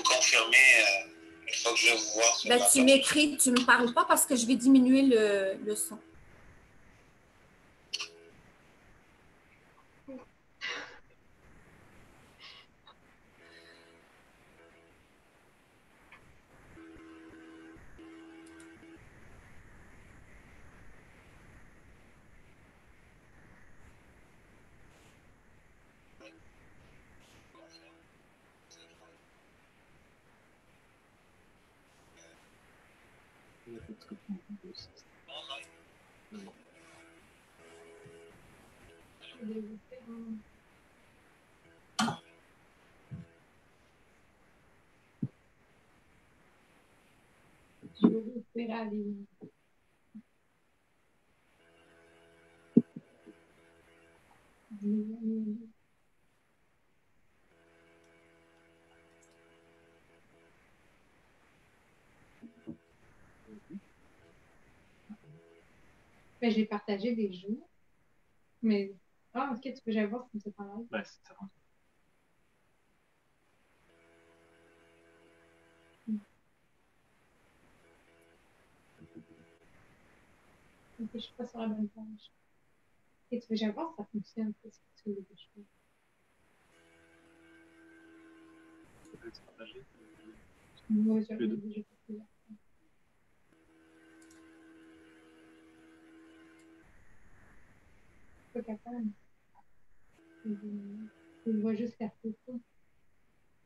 confirmer une fois que je vais vous voir sur Ben, la tu m'écris, tu ne me parles pas parce que je vais diminuer le son. Je vais faire aller. Ben, j'ai partagé des jeux, mais... Ah, ok, tu peux jamais voir si c'est pas mal. Ben, c'est ça. Ok, je suis pas sur la bonne page. Et tu peux jamais voir si ça fonctionne. Qu'est-ce que tu veux que je fasse? Peux-tu partager? Moi, j'avais déjà fait ça. Pas capable. Je vois juste la photo.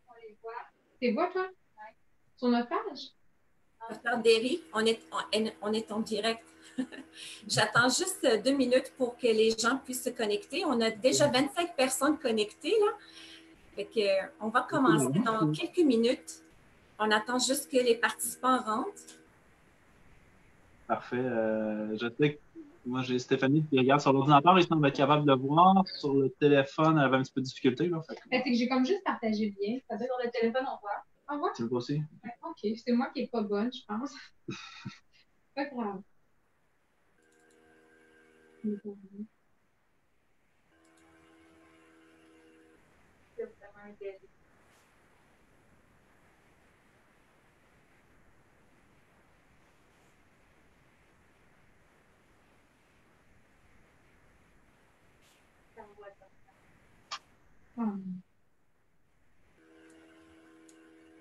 On les voit. Tu les vois, toi? Oui. Sur notre page? Docteur Derry, on est en direct. J'attends juste 2 minutes pour que les gens puissent se connecter. On a déjà 25 personnes connectées, là. Fait que, on va commencer dans quelques minutes. On attend juste que les participants rentrent. Parfait. Je sais que moi, j'ai Stéphanie qui regarde sur l'ordinateur. Il semble être capable de voir. Sur le téléphone, elle avait un petit peu de difficulté. Là, fait que... C'est que j'ai comme juste partagé le lien. Ça veut dire sur le téléphone, on voit. On voit? Tu le vois aussi? Ouais, OK. C'est moi qui n'ai pas bonne, je pense. Pas grave.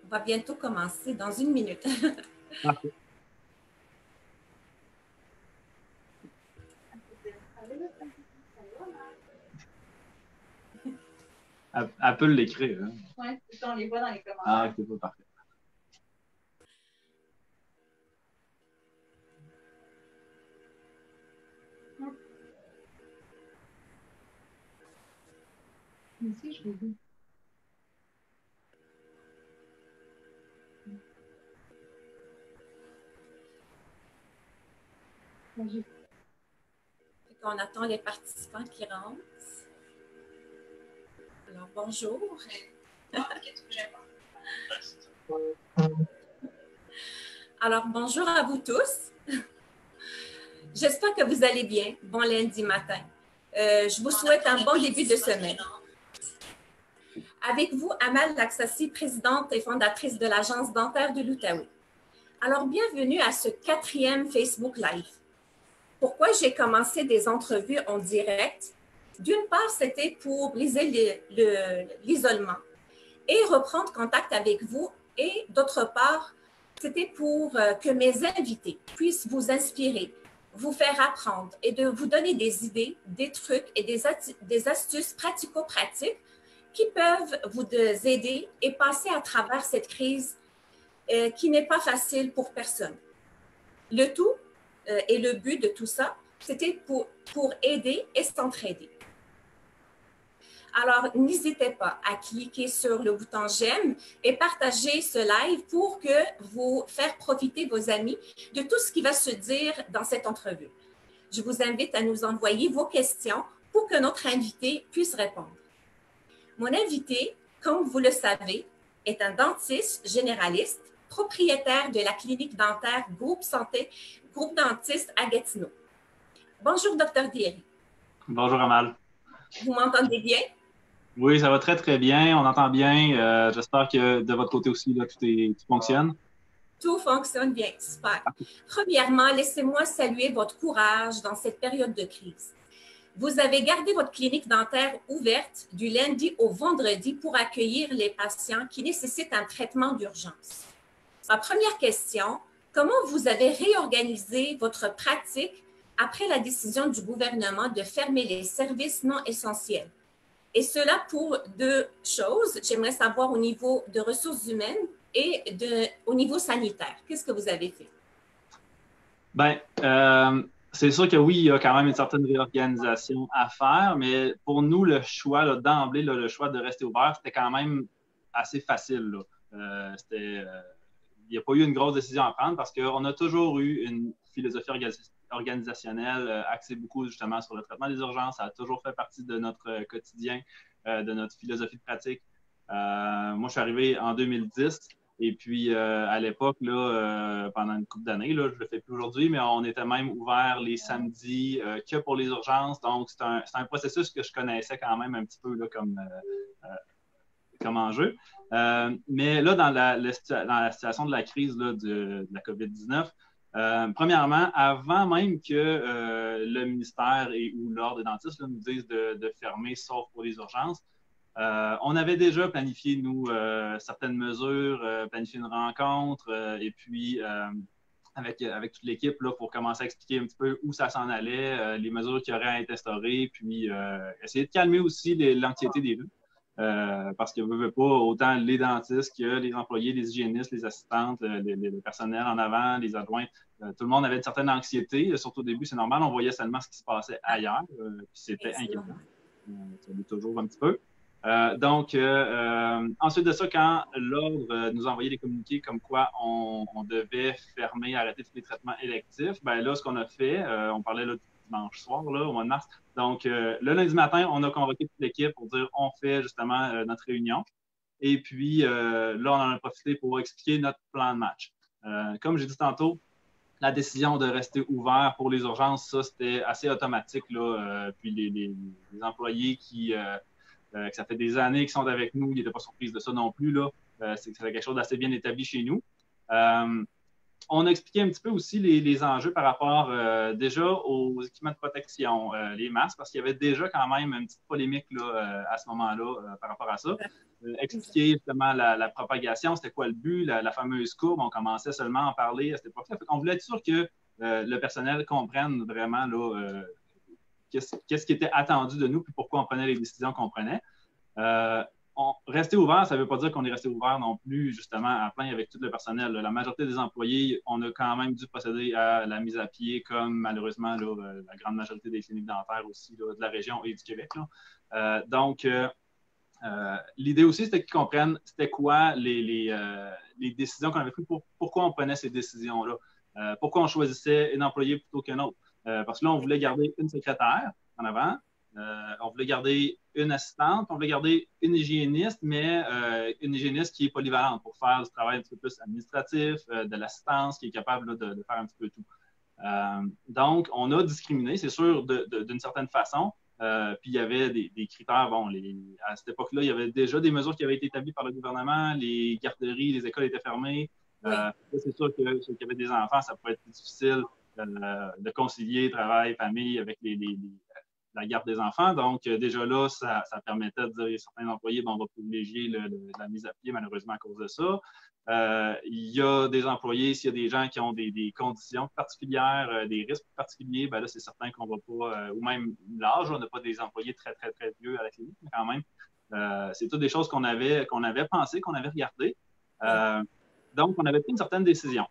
On va bientôt commencer dans 1 minute. Parfait. Elle peut l'écrire. Hein? Oui, on les voit dans les commentaires. Ah, ok, parfait. Moi aussi, je l'ai vu. On attend les participants qui rentrent. Alors, bonjour. Alors, bonjour à vous tous. J'espère que vous allez bien. Bon lundi matin. Je vous souhaite un bon début de semaine. Avec vous, Amal Laksasi, présidente et fondatrice de l'Agence dentaire de l'Outaouais. Alors, bienvenue à ce 4e Facebook Live. Pourquoi j'ai commencé des entrevues en direct? D'une part, c'était pour briser l'isolement et reprendre contact avec vous. Et d'autre part, c'était pour que mes invités puissent vous inspirer, vous faire apprendre et de vous donner des idées, des trucs et des astuces pratico-pratiques qui peuvent vous aider et passer à travers cette crise qui n'est pas facile pour personne. Le tout et le but de tout ça, c'était pour aider et s'entraider. Alors, n'hésitez pas à cliquer sur le bouton j'aime et partager ce live pour que vous faire profiter vos amis de tout ce qui va se dire dans cette entrevue. Je vous invite à nous envoyer vos questions pour que notre invité puisse répondre. Mon invité, comme vous le savez, est un dentiste généraliste, propriétaire de la clinique dentaire Groupe Dentiste à Gatineau. Bonjour, Dr. Derry. Bonjour, Amal. Vous m'entendez bien? Oui, ça va très, très bien. On entend bien. J'espère que de votre côté aussi, là, tout fonctionne. Tout fonctionne bien, super. Premièrement, laissez-moi saluer votre courage dans cette période de crise. Vous avez gardé votre clinique dentaire ouverte du lundi au vendredi pour accueillir les patients qui nécessitent un traitement d'urgence. Ma première question, comment vous avez réorganisé votre pratique après la décision du gouvernement de fermer les services non essentiels? Et cela pour deux choses. J'aimerais savoir au niveau de ressources humaines et au niveau sanitaire. Qu'est-ce que vous avez fait? Bien, c'est sûr que oui, il y a quand même une certaine réorganisation à faire, mais pour nous, le choix, là, d'emblée, là, le choix de rester ouvert, c'était quand même assez facile, là. Il n'y a pas eu une grosse décision à prendre parce qu'on a toujours eu une philosophie organisationnelle axée beaucoup justement sur le traitement des urgences. Ça a toujours fait partie de notre quotidien, de notre philosophie de pratique. Moi, je suis arrivé en 2010 et puis à l'époque, là, pendant une couple d'années, là, je ne le fais plus aujourd'hui, mais on était même ouvert les samedis que pour les urgences. Donc, c'est un processus que je connaissais quand même un petit peu là, comme enjeu. Mais là, dans la situation de la crise là, de la COVID-19, premièrement, avant même que le ministère ou l'Ordre des dentistes là, nous disent de fermer, sauf pour les urgences, on avait déjà planifié, nous, certaines mesures, planifié une rencontre, et puis avec toute l'équipe là, pour commencer à expliquer un petit peu où ça s'en allait, les mesures qui auraient à être instaurées, puis essayer de calmer aussi l'anxiété des rues. Parce que veut pas autant les dentistes que les employés, les hygiénistes, les assistantes, le personnel en avant, les adjoints. Tout le monde avait une certaine anxiété, surtout au début, c'est normal, on voyait seulement ce qui se passait ailleurs, puis c'était inquiétant. Ça l'est toujours un petit peu. Donc, ensuite de ça, quand l'Ordre nous envoyait des communiqués comme quoi on devait fermer, arrêter tous les traitements électifs, ben là, ce qu'on a fait, on parlait là, du dimanche soir, là, au mois de mars. Donc, le lundi matin, on a convoqué toute l'équipe pour dire on fait justement notre réunion. Et puis, là, on en a profité pour expliquer notre plan de match. Comme j'ai dit tantôt, la décision de rester ouvert pour les urgences, ça, c'était assez automatique. Là, puis les employés que ça fait des années qu'ils sont avec nous, ils n'étaient pas surpris de ça non plus. Là. C'est quelque chose d'assez bien établi chez nous. On a expliqué un petit peu aussi les enjeux par rapport déjà aux équipements de protection, les masques, parce qu'il y avait déjà quand même une petite polémique là, à ce moment-là par rapport à ça. Expliquer justement la propagation, c'était quoi le but, la fameuse courbe, on commençait seulement à en parler à cette époque-là. On voulait être sûr que le personnel comprenne vraiment là, qu'est-ce qui était attendu de nous, puis pourquoi on prenait les décisions qu'on prenait. Rester ouvert, ça ne veut pas dire qu'on est resté ouvert non plus, justement, à plein avec tout le personnel. La majorité des employés, on a quand même dû procéder à la mise à pied, comme malheureusement là, la grande majorité des cliniques dentaires aussi là, de la région et du Québec. Donc, l'idée aussi, c'était qu'ils comprennent c'était quoi les décisions qu'on avait prises, pourquoi on prenait ces décisions-là, pourquoi on choisissait un employé plutôt qu'un autre. Parce que là, on voulait garder une secrétaire en avant, on voulait garder une assistante, on voulait garder une hygiéniste, mais une hygiéniste qui est polyvalente pour faire du travail un petit peu plus administratif, de l'assistance, qui est capable là, de faire un petit peu tout. Donc, on a discriminé, c'est sûr, d'une certaine façon. Puis il y avait des critères. Bon, à cette époque-là, il y avait déjà des mesures qui avaient été établies par le gouvernement. Les garderies, les écoles étaient fermées. Oui. C'est sûr que ceux qui avaient des enfants, ça pouvait être plus difficile de concilier travail, famille avec la garde des enfants. Donc, déjà là, ça permettait de dire à certains employés, bon, on va privilégier la mise à pied, malheureusement, à cause de ça. Il y a des employés, s'il y a des gens qui ont des conditions particulières, des risques particuliers, ben là, c'est certain qu'on ne va pas, ou même l'âge, on n'a pas des employés très, très, très vieux à la clinique, mais quand même. C'est toutes des choses qu'on avait pensé, qu'on avait regardées. Donc, on avait pris une certaine décision.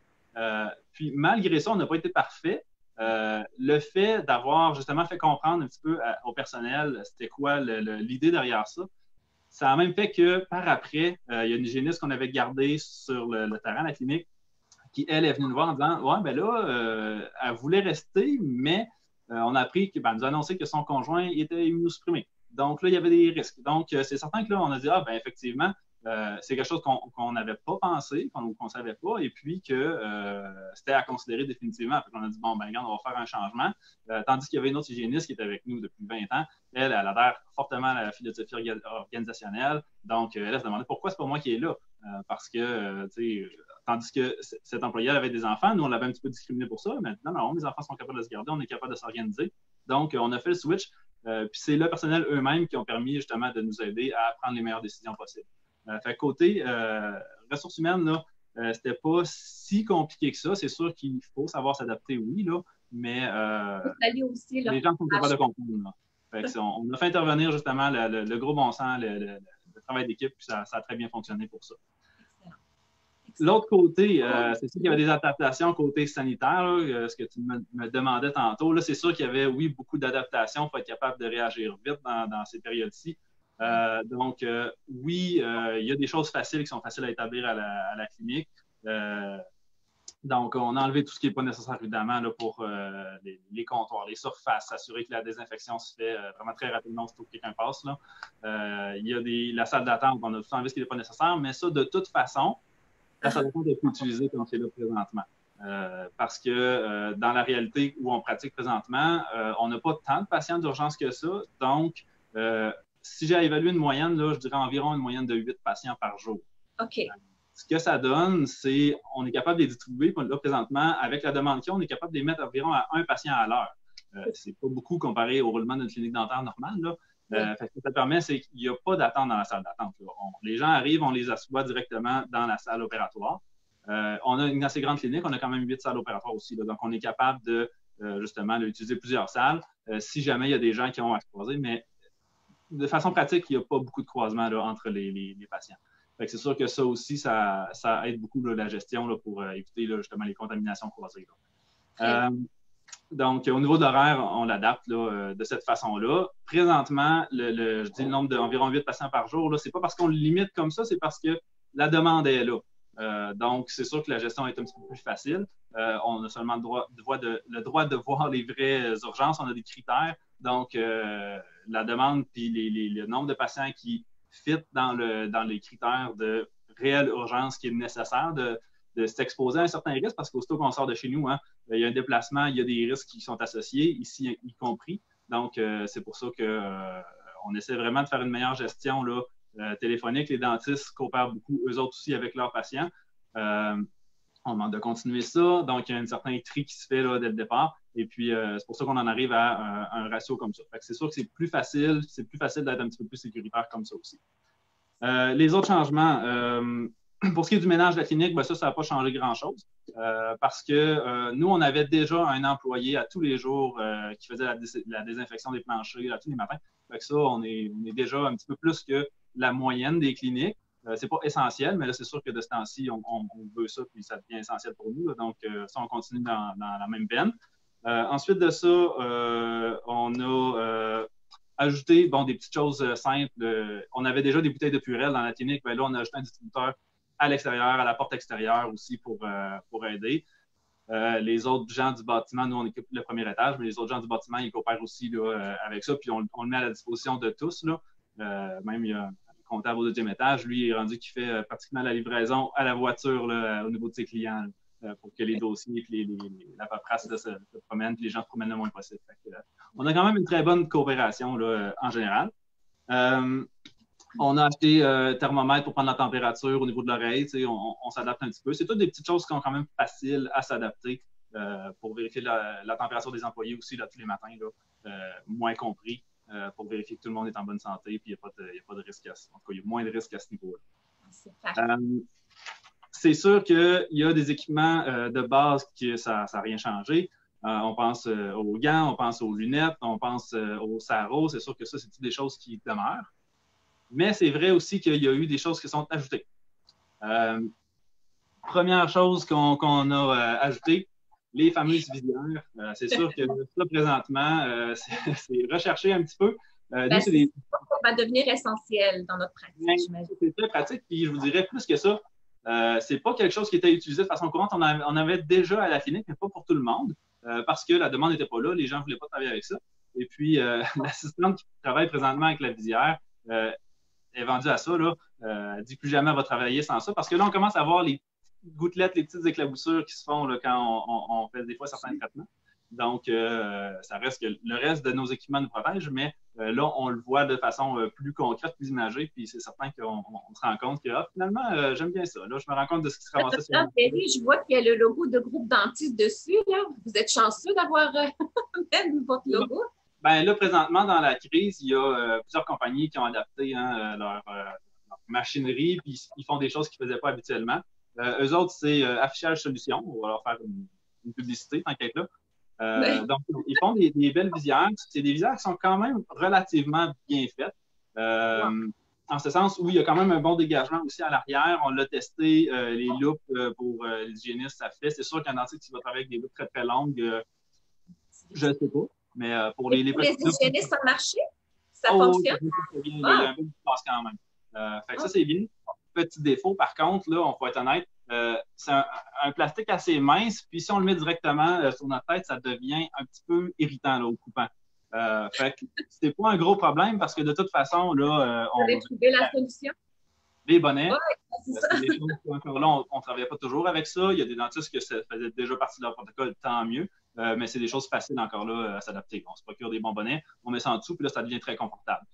Puis, malgré ça, on n'a pas été parfait. Le fait d'avoir justement fait comprendre un petit peu au personnel c'était quoi l'idée derrière ça, ça a même fait que par après, il y a une hygiéniste qu'on avait gardée sur le terrain de la clinique qui, elle, est venue nous voir en disant « Ouais, ben là, elle voulait rester, mais on a appris qu'elle nous a annoncé que son conjoint était immunosupprimé. Donc là, il y avait des risques. Donc, c'est certain que là, on a dit « Ah, ben effectivement, c'est quelque chose qu'on n'avait pas pensé, qu'on ne savait pas, et puis que c'était à considérer définitivement. On a dit, bon, ben regarde, on va faire un changement. Tandis qu'il y avait une autre hygiéniste qui est avec nous depuis 20 ans. Elle adhère fortement à la philosophie organisationnelle. Donc, elle se demandait pourquoi c'est pas moi qui est là. Parce que, tu sais, tandis que cette employée avait des enfants, nous, on l'avait un petit peu discriminé pour ça. Mais non, les enfants sont capables de se garder, on est capable de s'organiser. Donc, on a fait le switch. Puis c'est le personnel eux-mêmes qui ont permis justement de nous aider à prendre les meilleures décisions possibles. Fait côté ressources humaines, là, c'était pas si compliqué que ça. C'est sûr qu'il faut savoir s'adapter, oui, là, mais aussi, là, les gens sont capables de comprendre. Là. Fait que on a fait intervenir justement le gros bon sens, le travail d'équipe, puis ça a très bien fonctionné pour ça. L'autre côté, c'est sûr qu'il y avait des adaptations côté sanitaire, là, ce que tu me demandais tantôt. Là, c'est sûr qu'il y avait, oui, beaucoup d'adaptations pour être capable de réagir vite dans ces périodes-ci. Donc, oui, il y a des choses faciles qui sont faciles à établir à la clinique. Donc, on a enlevé tout ce qui n'est pas nécessaire, évidemment, là, pour les comptoirs, les surfaces, s'assurer que la désinfection se fait vraiment très rapidement aussitôt que quelqu'un passe. Là. Il y a la salle d'attente, on a tout enlevé ce qui n'est pas nécessaire, mais ça, de toute façon, la salle d'attente est plus utilisée comme c'est là présentement. Parce que dans la réalité où on pratique présentement, on n'a pas tant de patients d'urgence que ça. Donc, si j'ai évalué une moyenne, là, je dirais environ une moyenne de 8 patients par jour. OK. Ce que ça donne, c'est qu'on est capable de les distribuer. Là, présentement, avec la demande qu'il y a, on est capable de les mettre environ à un patient à l'heure. C'est pas beaucoup comparé au roulement d'une clinique dentaire normale. Là. Fait que ce que ça permet, c'est qu'il n'y a pas d'attente dans la salle d'attente. Les gens arrivent, on les assoit directement dans la salle opératoire. On a une assez grande clinique, on a quand même 8 salles opératoires aussi. Là, donc, on est capable de, justement, d'utiliser plusieurs salles si jamais il y a des gens qui ont à se croiser. Mais de façon pratique, il n'y a pas beaucoup de croisements là, entre les patients. Fait que c'est sûr que ça aussi, ça aide beaucoup là, la gestion là, pour éviter là, justement les contaminations croisées. Donc, au niveau de l'horaire, on l'adapte de cette façon-là. Présentement, je dis le nombre d'environ 8 patients par jour, ce n'est pas parce qu'on le limite comme ça, c'est parce que la demande est là. Donc, c'est sûr que la gestion est un petit peu plus facile. On a seulement le droit de voir les vraies urgences. On a des critères. Donc, la demande puis le nombre de patients qui fit dans les critères de réelle urgence qui est nécessaire de s'exposer à un certain risque parce qu'aussitôt qu'on sort de chez nous, hein, il y a un déplacement, il y a des risques qui sont associés, ici y compris. Donc, c'est pour ça qu'on essaie vraiment de faire une meilleure gestion là, téléphonique. Les dentistes coopèrent beaucoup, eux autres aussi, avec leurs patients. On demande de continuer ça. Donc, il y a un certain tri qui se fait là, dès le départ. Et puis, c'est pour ça qu'on en arrive à un ratio comme ça. Fait que c'est sûr que c'est plus facile d'être un petit peu plus sécuritaire comme ça aussi. Les autres changements, pour ce qui est du ménage de la clinique, ben ça n'a pas changé grand-chose. Parce que nous, on avait déjà un employé à tous les jours qui faisait la désinfection des planchers là, tous les matins. Fait que ça, on est déjà un petit peu plus que la moyenne des cliniques. C'est pas essentiel, mais là, c'est sûr que de ce temps-ci, on veut ça, puis ça devient essentiel pour nous. Là, donc, ça, on continue dans la même veine. Ensuite de ça, on a ajouté des petites choses simples. On avait déjà des bouteilles de Purell dans la clinique. Bien, là, on a ajouté un distributeur à l'extérieur, à la porte extérieure aussi pour aider. Les autres gens du bâtiment, nous, on occupe le premier étage, mais les autres gens du bâtiment, ils coopèrent aussi là, avec ça, puis on le met à la disposition de tous. Là. Même, il y a un comptable au deuxième étage. Lui, il est rendu qu'il fait pratiquement la livraison à la voiture là, au niveau de ses clients là, pour que les dossiers et la paperasse là, se promènent, puis les gens se promènent le moins possible. Fait que, on a quand même une très bonne coopération là, en général. On a acheté un thermomètre pour prendre la température au niveau de l'oreille. On s'adapte un petit peu. C'est toutes des petites choses qui sont quand même faciles à s'adapter pour vérifier la température des employés aussi là, tous les matins, là, moins compris, pour vérifier que tout le monde est en bonne santé et il n'y a pas de risque en tout cas, il y a moins de risques à ce niveau-là. C'est sûr qu'il y a des équipements de base que ça n'a rien changé. On pense aux gants, on pense aux lunettes, on pense aux sarraux. C'est sûr que ça, c'est toutes des choses qui demeurent. Mais c'est vrai aussi qu'il y a eu des choses qui sont ajoutées. Première chose qu'on a ajoutée, les fameuses visières. C'est sûr que ça, présentement, c'est recherché un petit peu. Ça va devenir essentiel dans notre pratique, j'imagine. C'est très pratique, puis je vous dirais plus que ça. C'est pas quelque chose qui était utilisé de façon courante. On avait déjà à la clinique, mais pas pour tout le monde, parce que la demande n'était pas là. Les gens ne voulaient pas travailler avec ça. Et puis, l'assistante qui travaille présentement avec la visière, est vendue à ça, là. Elle dit plus jamais elle va travailler sans ça, parce que là, on commence à voir les gouttelettes, les petites éclaboussures qui se font là, quand on fait des fois certains traitements. Donc, ça reste que le reste de nos équipements nous protège, mais là, on le voit de façon plus concrète, plus imagée, puis c'est certain qu'on se rend compte que finalement, j'aime bien ça. Là, je me rends compte de ce qui se ramassait sur Docteur Perry, je vois qu'il y a le logo de Groupe Dentiste dessus. Là. Vous êtes chanceux d'avoir même votre logo. Ben là, présentement, dans la crise, il y a plusieurs compagnies qui ont adapté leur machinerie, puis ils font des choses qu'ils ne faisaient pas habituellement. Eux autres, c'est Affichage Solutions. On va leur faire une publicité, tant qu'être là. Oui. Donc, ils font des belles visières. C'est des visières qui sont quand même relativement bien faites. En ce sens où il y a quand même un bon dégagement aussi à l'arrière. On l'a testé, les loupes pour les hygiénistes, ça fait. C'est sûr qu'un dentiste qui va travailler avec des loupes très, très longues, je ne sais pas. Mais pour les hygiénistes, ça a marché? Ça fonctionne? Il y a un peu de passe quand même. Fait que ça, c'est bien. Petit défaut, par contre, là, on peut être honnête, c'est un plastique assez mince, puis si on le met directement sur notre tête, ça devient un petit peu irritant là, au coupant. Fait que c'est pas un gros problème parce que de toute façon, là, on va trouver la solution. Les bonnets, c'est des choses encore là, on ne travaillait pas toujours avec ça. Il y a des dentistes que ça faisait déjà partie de leur protocole, tant mieux. Mais c'est des choses faciles encore là à s'adapter. On se procure des bons bonnets, on met ça en dessous, puis là, ça devient très confortable.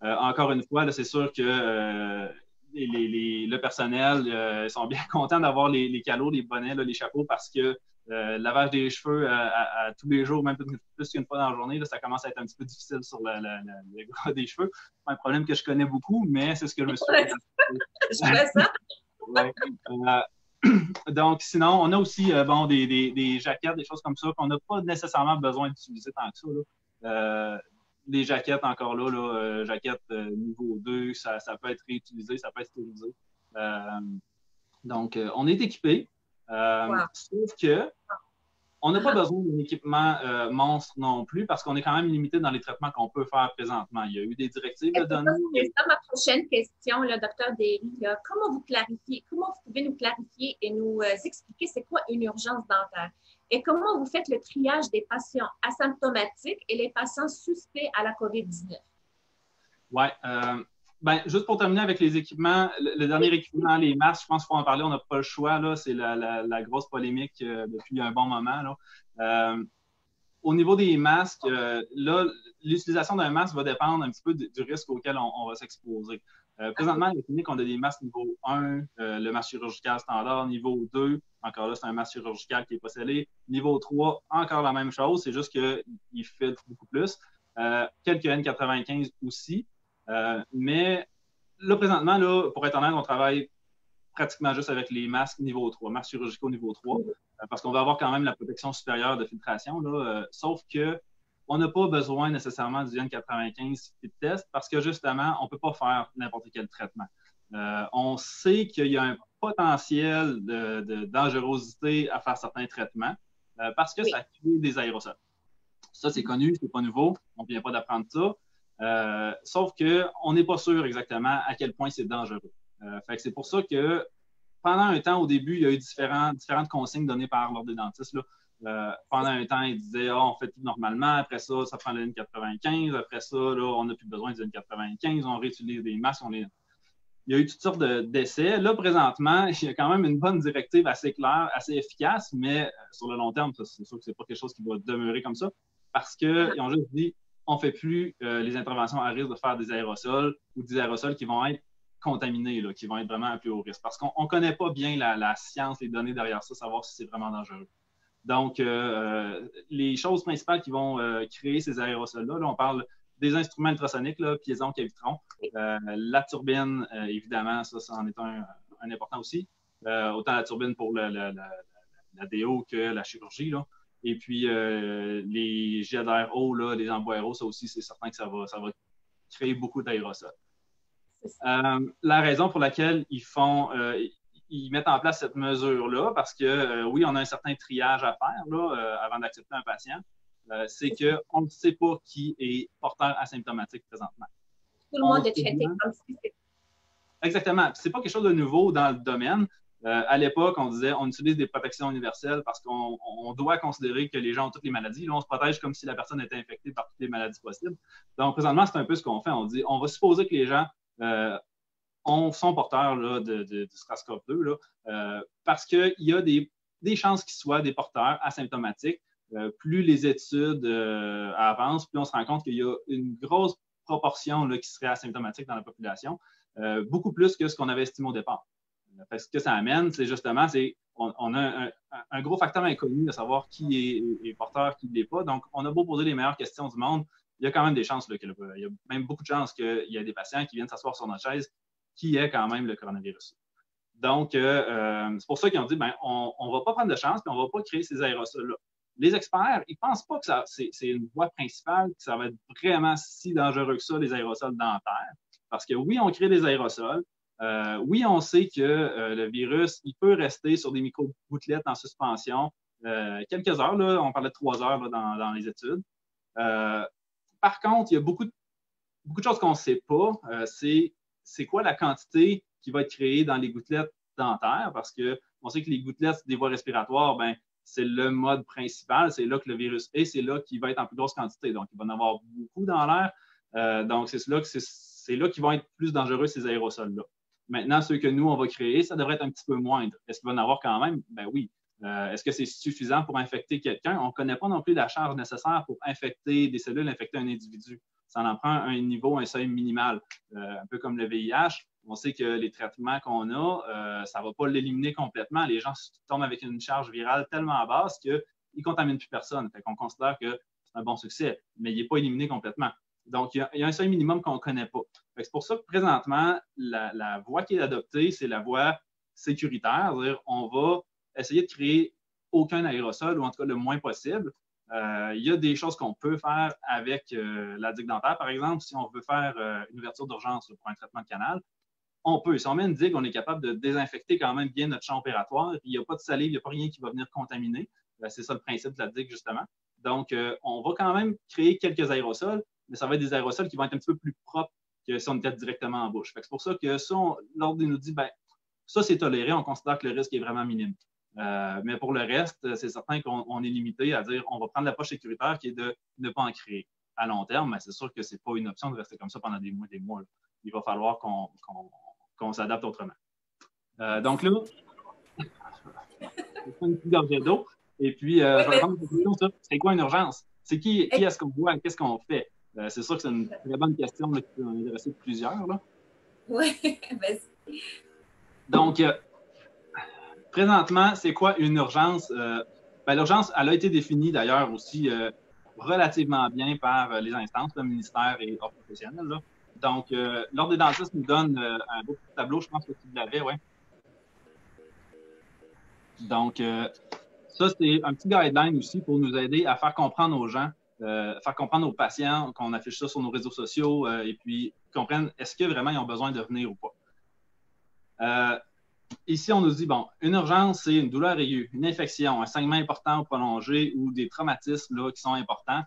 Encore une fois, là, c'est sûr que le personnel sont bien contents d'avoir les calots, les bonnets, là, les chapeaux, parce que lavage des cheveux à tous les jours, même plus qu'une fois dans la journée, là, ça commence à être un petit peu difficile sur le gras des cheveux. C'est un problème que je connais beaucoup, mais c'est ce que je me suis fait. Je fais ça. Ouais. Donc, sinon, on a aussi des jaquettes, des choses comme ça qu'on n'a pas nécessairement besoin d'utiliser tant que ça. Là. Les jaquettes, encore là, jaquettes niveau 2, ça peut être réutilisé, ça peut être stérilisé. Donc, on est équipé. Sauf que on n'a pas besoin d'un équipement monstre non plus parce qu'on est quand même limité dans les traitements qu'on peut faire présentement. Il y a eu des directives de données. C'est ça ma prochaine question, le docteur Derry. Comment vous pouvez nous clarifier et nous expliquer c'est quoi une urgence dentaire? Et comment vous faites le triage des patients asymptomatiques et les patients suspects à la COVID-19? Oui. Juste pour terminer avec les équipements, le dernier équipement, les masques, je pense qu'il faut en parler, on n'a pas le choix. Là, c'est la grosse polémique depuis un bon moment. Là. Au niveau des masques, là, l'utilisation d'un masque va dépendre un petit peu du risque auquel on va s'exposer. Présentement, les cliniques, on a des masques niveau 1, le masque chirurgical standard, niveau 2, encore là, c'est un masque chirurgical qui n'est pas scellé. Niveau 3, encore la même chose, c'est juste qu'il filtre beaucoup plus. Quelques N95 aussi. Mais là, présentement, là, pour être honnête, on travaille pratiquement juste avec les masques niveau 3, masques chirurgicaux niveau 3, parce qu'on va avoir quand même la protection supérieure de filtration. Là, sauf qu'on n'a pas besoin nécessairement du N95 fit test parce que justement, on ne peut pas faire n'importe quel traitement. On sait qu'il y a un potentiel de dangerosité à faire certains traitements parce que ça crée des aérosols. Ça, c'est connu, c'est pas nouveau, on ne vient pas d'apprendre ça. Sauf qu'on n'est pas sûr exactement à quel point c'est dangereux. Fait que c'est pour ça que pendant un temps, au début, il y a eu différentes consignes données par l'Ordre des dentistes. Là. Pendant un temps, ils disaient on fait tout normalement. Après ça, ça prend le N95. Après ça, là, on n'a plus besoin du N95. On réutilise des masques. Il y a eu toutes sortes d'essais. Là, présentement, il y a quand même une bonne directive assez claire, assez efficace, mais sur le long terme, c'est sûr que ce n'est pas quelque chose qui va demeurer comme ça parce qu'ils ont juste dit on ne fait plus les interventions à risque de faire des aérosols ou des aérosols qui vont être contaminés, là, qui vont être vraiment à plus haut risque. Parce qu'on ne connaît pas bien la science, les données derrière ça, savoir si c'est vraiment dangereux. Donc, les choses principales qui vont créer ces aérosols-là, là, on parle des instruments ultrasoniques, là, piéson, cavitron, la turbine, évidemment, ça en est un important aussi. Autant la turbine pour la DO que la chirurgie, là. Et puis, les jets d'air haut, là, les embouts aéros, ça aussi, c'est certain que ça va créer beaucoup d'aérosols. La raison pour laquelle ils mettent en place cette mesure-là, parce que, oui, on a un certain triage à faire là, avant d'accepter un patient, c'est qu'on ne sait pas qui est porteur asymptomatique présentement. Tout le monde est traité comme si c'était... Exactement. Ce n'est pas quelque chose de nouveau dans le domaine. À l'époque, on disait on utilise des protections universelles parce qu'on doit considérer que les gens ont toutes les maladies. Là, on se protège comme si la personne était infectée par toutes les maladies possibles. Donc, présentement, c'est un peu ce qu'on fait. On dit on va supposer que les gens sont porteurs là, du SARS-CoV-2 là, parce qu'il y a des chances qu'ils soient des porteurs asymptomatiques. Plus les études avancent, plus on se rend compte qu'il y a une grosse proportion là, qui serait asymptomatique dans la population, beaucoup plus que ce qu'on avait estimé au départ. Parce que ça amène, c'est justement, on a un gros facteur inconnu de savoir qui est porteur, qui ne l'est pas. Donc, on a beau poser les meilleures questions du monde, il y a quand même des chances, là, il y a même beaucoup de chances qu'il y ait des patients qui viennent s'asseoir sur notre chaise qui aient quand même le coronavirus. Donc, c'est pour ça qu'ils ont dit, on ne va pas prendre de chance et on ne va pas créer ces aérosols-là. Les experts, ils ne pensent pas que c'est une voie principale, que ça va être vraiment si dangereux que ça, les aérosols dentaires. Parce que oui, on crée des aérosols. Oui, on sait que le virus, il peut rester sur des micro-gouttelettes en suspension quelques heures. Là, on parlait de 3 heures là, dans les études. Par contre, il y a beaucoup de choses qu'on ne sait pas. C'est quoi la quantité qui va être créée dans les gouttelettes dentaires? Parce qu'on sait que les gouttelettes des voies respiratoires, c'est le mode principal. C'est là que le virus est. C'est là qu'il va être en plus grosse quantité. Donc, il va en avoir beaucoup dans l'air. Donc, c'est là qu'ils vont être plus dangereux, ces aérosols-là. Maintenant, ceux que nous, on va créer, ça devrait être un petit peu moindre. Est-ce qu'il va en avoir quand même? Ben oui. Est-ce que c'est suffisant pour infecter quelqu'un? On ne connaît pas non plus la charge nécessaire pour infecter des cellules, infecter un individu. Ça en prend un niveau, un seuil minimal. Un peu comme le VIH, on sait que les traitements qu'on a, ça ne va pas l'éliminer complètement. Les gens tombent avec une charge virale tellement basse qu'ils ne contaminent plus personne. Fait qu'on considère que c'est un bon succès, mais il n'est pas éliminé complètement. Donc, il y a un seuil minimum qu'on ne connaît pas. C'est pour ça que présentement, la voie qui est adoptée, c'est la voie sécuritaire. C'est-à-dire, on va essayer de créer aucun aérosol, ou en tout cas le moins possible. Il y a des choses qu'on peut faire avec la digue dentaire, par exemple. Si on veut faire une ouverture d'urgence pour un traitement de canal, on peut. Si on met une digue, on est capable de désinfecter quand même bien notre champ opératoire. Il n'y a pas de salive, il n'y a pas rien qui va venir contaminer. C'est ça le principe de la digue, justement. Donc, on va quand même créer quelques aérosols, mais ça va être des aérosols qui vont être un petit peu plus propres que si on était directement en bouche. C'est pour ça que ça, l'ordre nous dit, ça, c'est toléré, on considère que le risque est vraiment minime. Mais pour le reste, c'est certain qu'on est limité à dire, on va prendre l'approche sécuritaire qui est de ne pas en créer à long terme, mais c'est sûr que ce n'est pas une option de rester comme ça pendant des mois et des mois. Là. Il va falloir qu'on s'adapte autrement. Donc là, je vais prendre une petite gorgée d'eau. Et puis, je vais répondre à la question, c'est quoi une urgence? C'est qui est-ce qu'on voit? Qu'est-ce qu'on fait? C'est sûr que c'est une très bonne question là, qui peut en intéresser plusieurs. Oui, vas-y. Donc, présentement, c'est quoi une urgence? L'urgence, elle a été définie d'ailleurs aussi relativement bien par les instances, le ministère et ordre professionnel. Là. Donc, l'Ordre des dentistes nous donne un beau petit tableau, je pense que tu l'avais, oui. Donc, ça, c'est un petit guideline aussi pour nous aider à faire comprendre aux gens, faire comprendre aux patients qu'on affiche ça sur nos réseaux sociaux et puis qu'ils comprennent est-ce que vraiment ils ont besoin de venir ou pas. Ici, on nous dit, une urgence, c'est une douleur aiguë, une infection, un saignement important ou prolongé ou des traumatismes là, qui sont importants.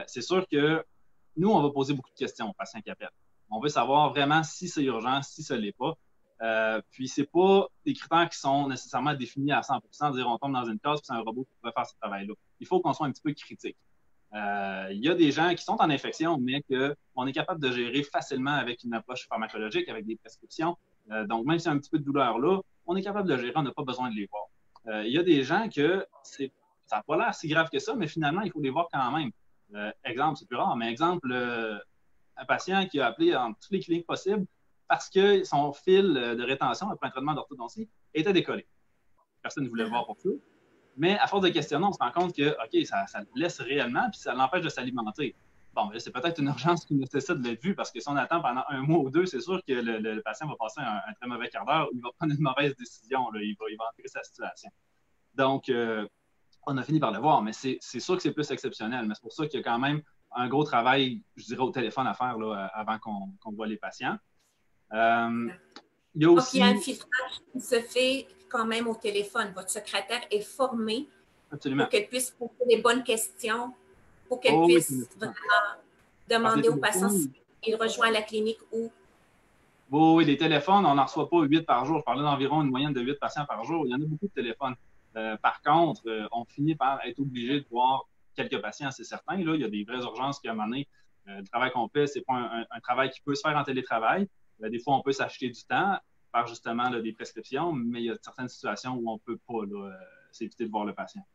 C'est sûr que nous, on va poser beaucoup de questions aux patients qui appellent. On veut savoir vraiment si c'est urgent, si ce ne l'est pas. Puis, ce n'est pas des critères qui sont nécessairement définis à 100%, dire on tombe dans une case puis c'est un robot qui pourrait faire ce travail-là. Il faut qu'on soit un petit peu critique. Il y a des gens qui sont en infection, mais qu'on est capable de gérer facilement avec une approche pharmacologique, avec des prescriptions. Donc, même s'il y a un petit peu de douleur là, on est capable de gérer, on n'a pas besoin de les voir. Il y a des gens que ça n'a pas l'air si grave que ça, mais finalement, il faut les voir quand même. Exemple, c'est plus rare, mais exemple, un patient qui a appelé dans toutes les cliniques possibles parce que son fil de rétention après un traitement d'orthodontie était décollé. Personne ne voulait le voir pour ça. Mais à force de questionner, on se rend compte que, OK, ça le blesse réellement, puis ça l'empêche de s'alimenter. Bon, mais c'est peut-être une urgence qui nécessite d'être vue, parce que si on attend pendant un mois ou deux, c'est sûr que le patient va passer un très mauvais quart d'heure, il va prendre une mauvaise décision, là, il va entrer sa situation. Donc, on a fini par le voir, mais c'est sûr que c'est plus exceptionnel. Mais c'est pour ça qu'il y a quand même un gros travail, je dirais, au téléphone à faire là, avant qu'on voit les patients. Il y a aussi... Donc, il y a un filtrage qui se fait quand même au téléphone. Votre secrétaire est formée pour qu'elle puisse poser les bonnes questions, pour qu'elle puisse vraiment demander aux patients s'ils rejoignent la clinique ou... Oui, les téléphones, on n'en reçoit pas 8 par jour. Je parlais d'environ une moyenne de 8 patients par jour. Il y en a beaucoup de téléphones. Par contre, on finit par être obligé de voir quelques patients, c'est certain. Là, il y a des vraies urgences qui, à un moment donné, le travail qu'on fait, ce n'est pas un travail qui peut se faire en télétravail. Des fois, on peut s'acheter du temps par justement là, des prescriptions, mais il y a certaines situations où on ne peut pas s'éviter de voir le patient.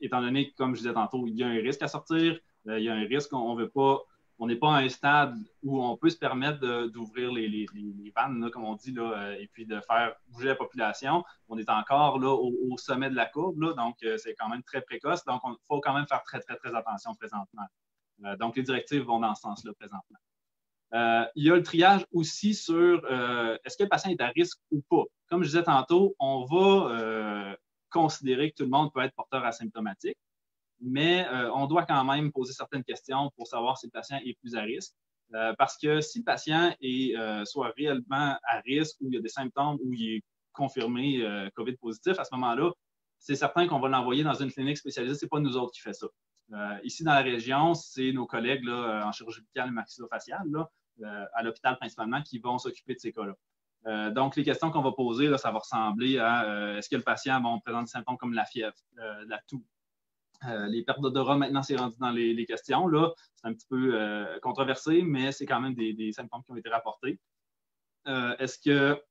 Étant donné que, comme je disais tantôt, il y a un risque à sortir, il y a un risque, on veut pas, on n'est pas à un stade où on peut se permettre d'ouvrir les vannes, là, comme on dit, là, et puis de faire bouger la population. On est encore là, au sommet de la courbe, là, donc c'est quand même très précoce. Donc, il faut quand même faire très, très, très attention présentement. Donc, les directives vont dans ce sens-là présentement. Il y a le triage aussi sur est-ce que le patient est à risque ou pas. Comme je disais tantôt, on va considérer que tout le monde peut être porteur asymptomatique, mais on doit quand même poser certaines questions pour savoir si le patient est plus à risque. Parce que si le patient est soit réellement à risque ou il y a des symptômes ou il est confirmé COVID positif, à ce moment-là, c'est certain qu'on va l'envoyer dans une clinique spécialisée. Ce n'est pas nous autres qui fait ça. Ici, dans la région, c'est nos collègues là, en chirurgie buccale et maxillofaciale, là, à l'hôpital principalement, qui vont s'occuper de ces cas-là. Donc, les questions qu'on va poser, là, ça va ressembler à est-ce que le patient présente des symptômes comme la fièvre, la toux. Les pertes d'odorat, maintenant, c'est rendu dans les questions. Là. C'est un petit peu controversé, mais c'est quand même des symptômes qui ont été rapportés. Est-ce que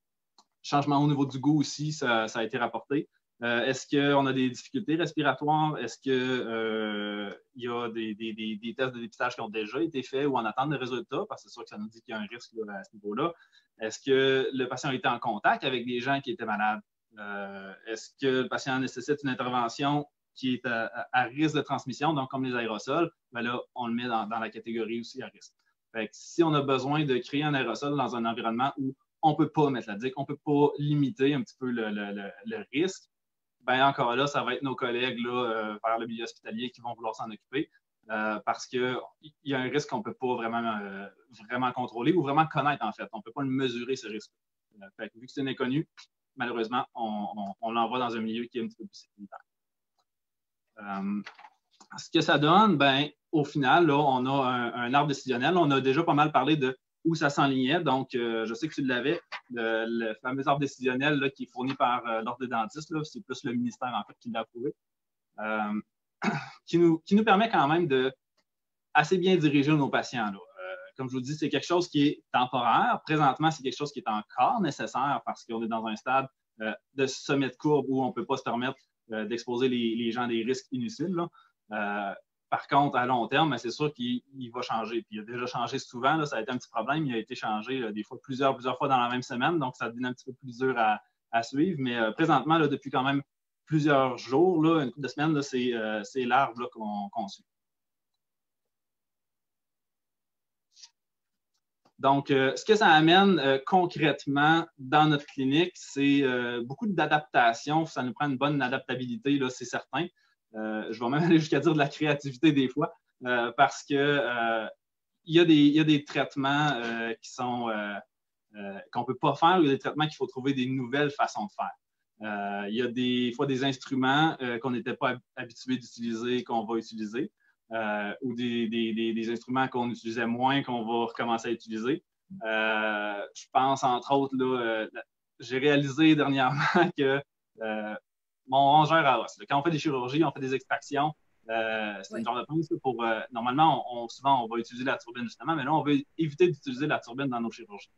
changement au niveau du goût aussi, ça a été rapporté? Est-ce qu'on a des difficultés respiratoires? Est-ce qu'il y a des tests de dépistage qui ont déjà été faits ou en attente de résultats? Parce que c'est sûr que ça nous dit qu'il y a un risque là, à ce niveau-là. Est-ce que le patient a été en contact avec des gens qui étaient malades? Est-ce que le patient nécessite une intervention qui est à risque de transmission, donc comme les aérosols? Ben là, on le met dans la catégorie aussi à risque. Fait que si on a besoin de créer un aérosol dans un environnement où on ne peut pas mettre la digue, on ne peut pas limiter un petit peu le risque, ben encore là, ça va être nos collègues là, vers le milieu hospitalier qui vont vouloir s'en occuper parce qu'il y a un risque qu'on ne peut pas vraiment contrôler ou vraiment connaître, en fait. On ne peut pas le mesurer, ce risque. Vu que c'est un inconnu, malheureusement, on l'envoie dans un milieu qui est un petit peu plus sécuritaire. Ce que ça donne, ben, au final, là, on a un arbre décisionnel. On a déjà pas mal parlé de où ça s'enlignait. Donc, je sais que tu l'avais, le fameux arbre décisionnel là, qui est fourni par l'Ordre des dentistes. C'est plus le ministère, en fait, qui l'a approuvé. Qui nous permet quand même de assez bien diriger nos patients. Là. Comme je vous dis, c'est quelque chose qui est temporaire. Présentement, c'est quelque chose qui est encore nécessaire parce qu'on est dans un stade de sommet de courbe où on ne peut pas se permettre d'exposer les gens à des risques inutiles. Là. Par contre, à long terme, c'est sûr qu'il va changer. Puis il a déjà changé souvent. Là, ça a été un petit problème. Il a été changé là, des fois plusieurs fois dans la même semaine. Donc, ça devient un petit peu plus dur à suivre. Mais présentement, là, depuis quand même plusieurs jours, là, une couple de semaines, c'est l'arbre qu'on suit. Donc, ce que ça amène concrètement dans notre clinique, c'est beaucoup d'adaptation. Ça nous prend une bonne adaptabilité, là, c'est certain. Je vais même aller jusqu'à dire de la créativité des fois, parce que il y a des traitements qui sont qu'on ne peut pas faire, ou il y a des traitements qu'il faut trouver des nouvelles façons de faire. Il y a des fois des instruments qu'on n'était pas habitué d'utiliser, qu'on va utiliser. Ou des instruments qu'on utilisait moins, qu'on va recommencer à utiliser. Je pense, entre autres, là, j'ai réalisé dernièrement que mon rongeur à os, là, quand on fait des chirurgies, on fait des extractions, c'est une genre de pince pour... normalement, souvent, on va utiliser la turbine, justement, mais là, on veut éviter d'utiliser la turbine dans nos chirurgies.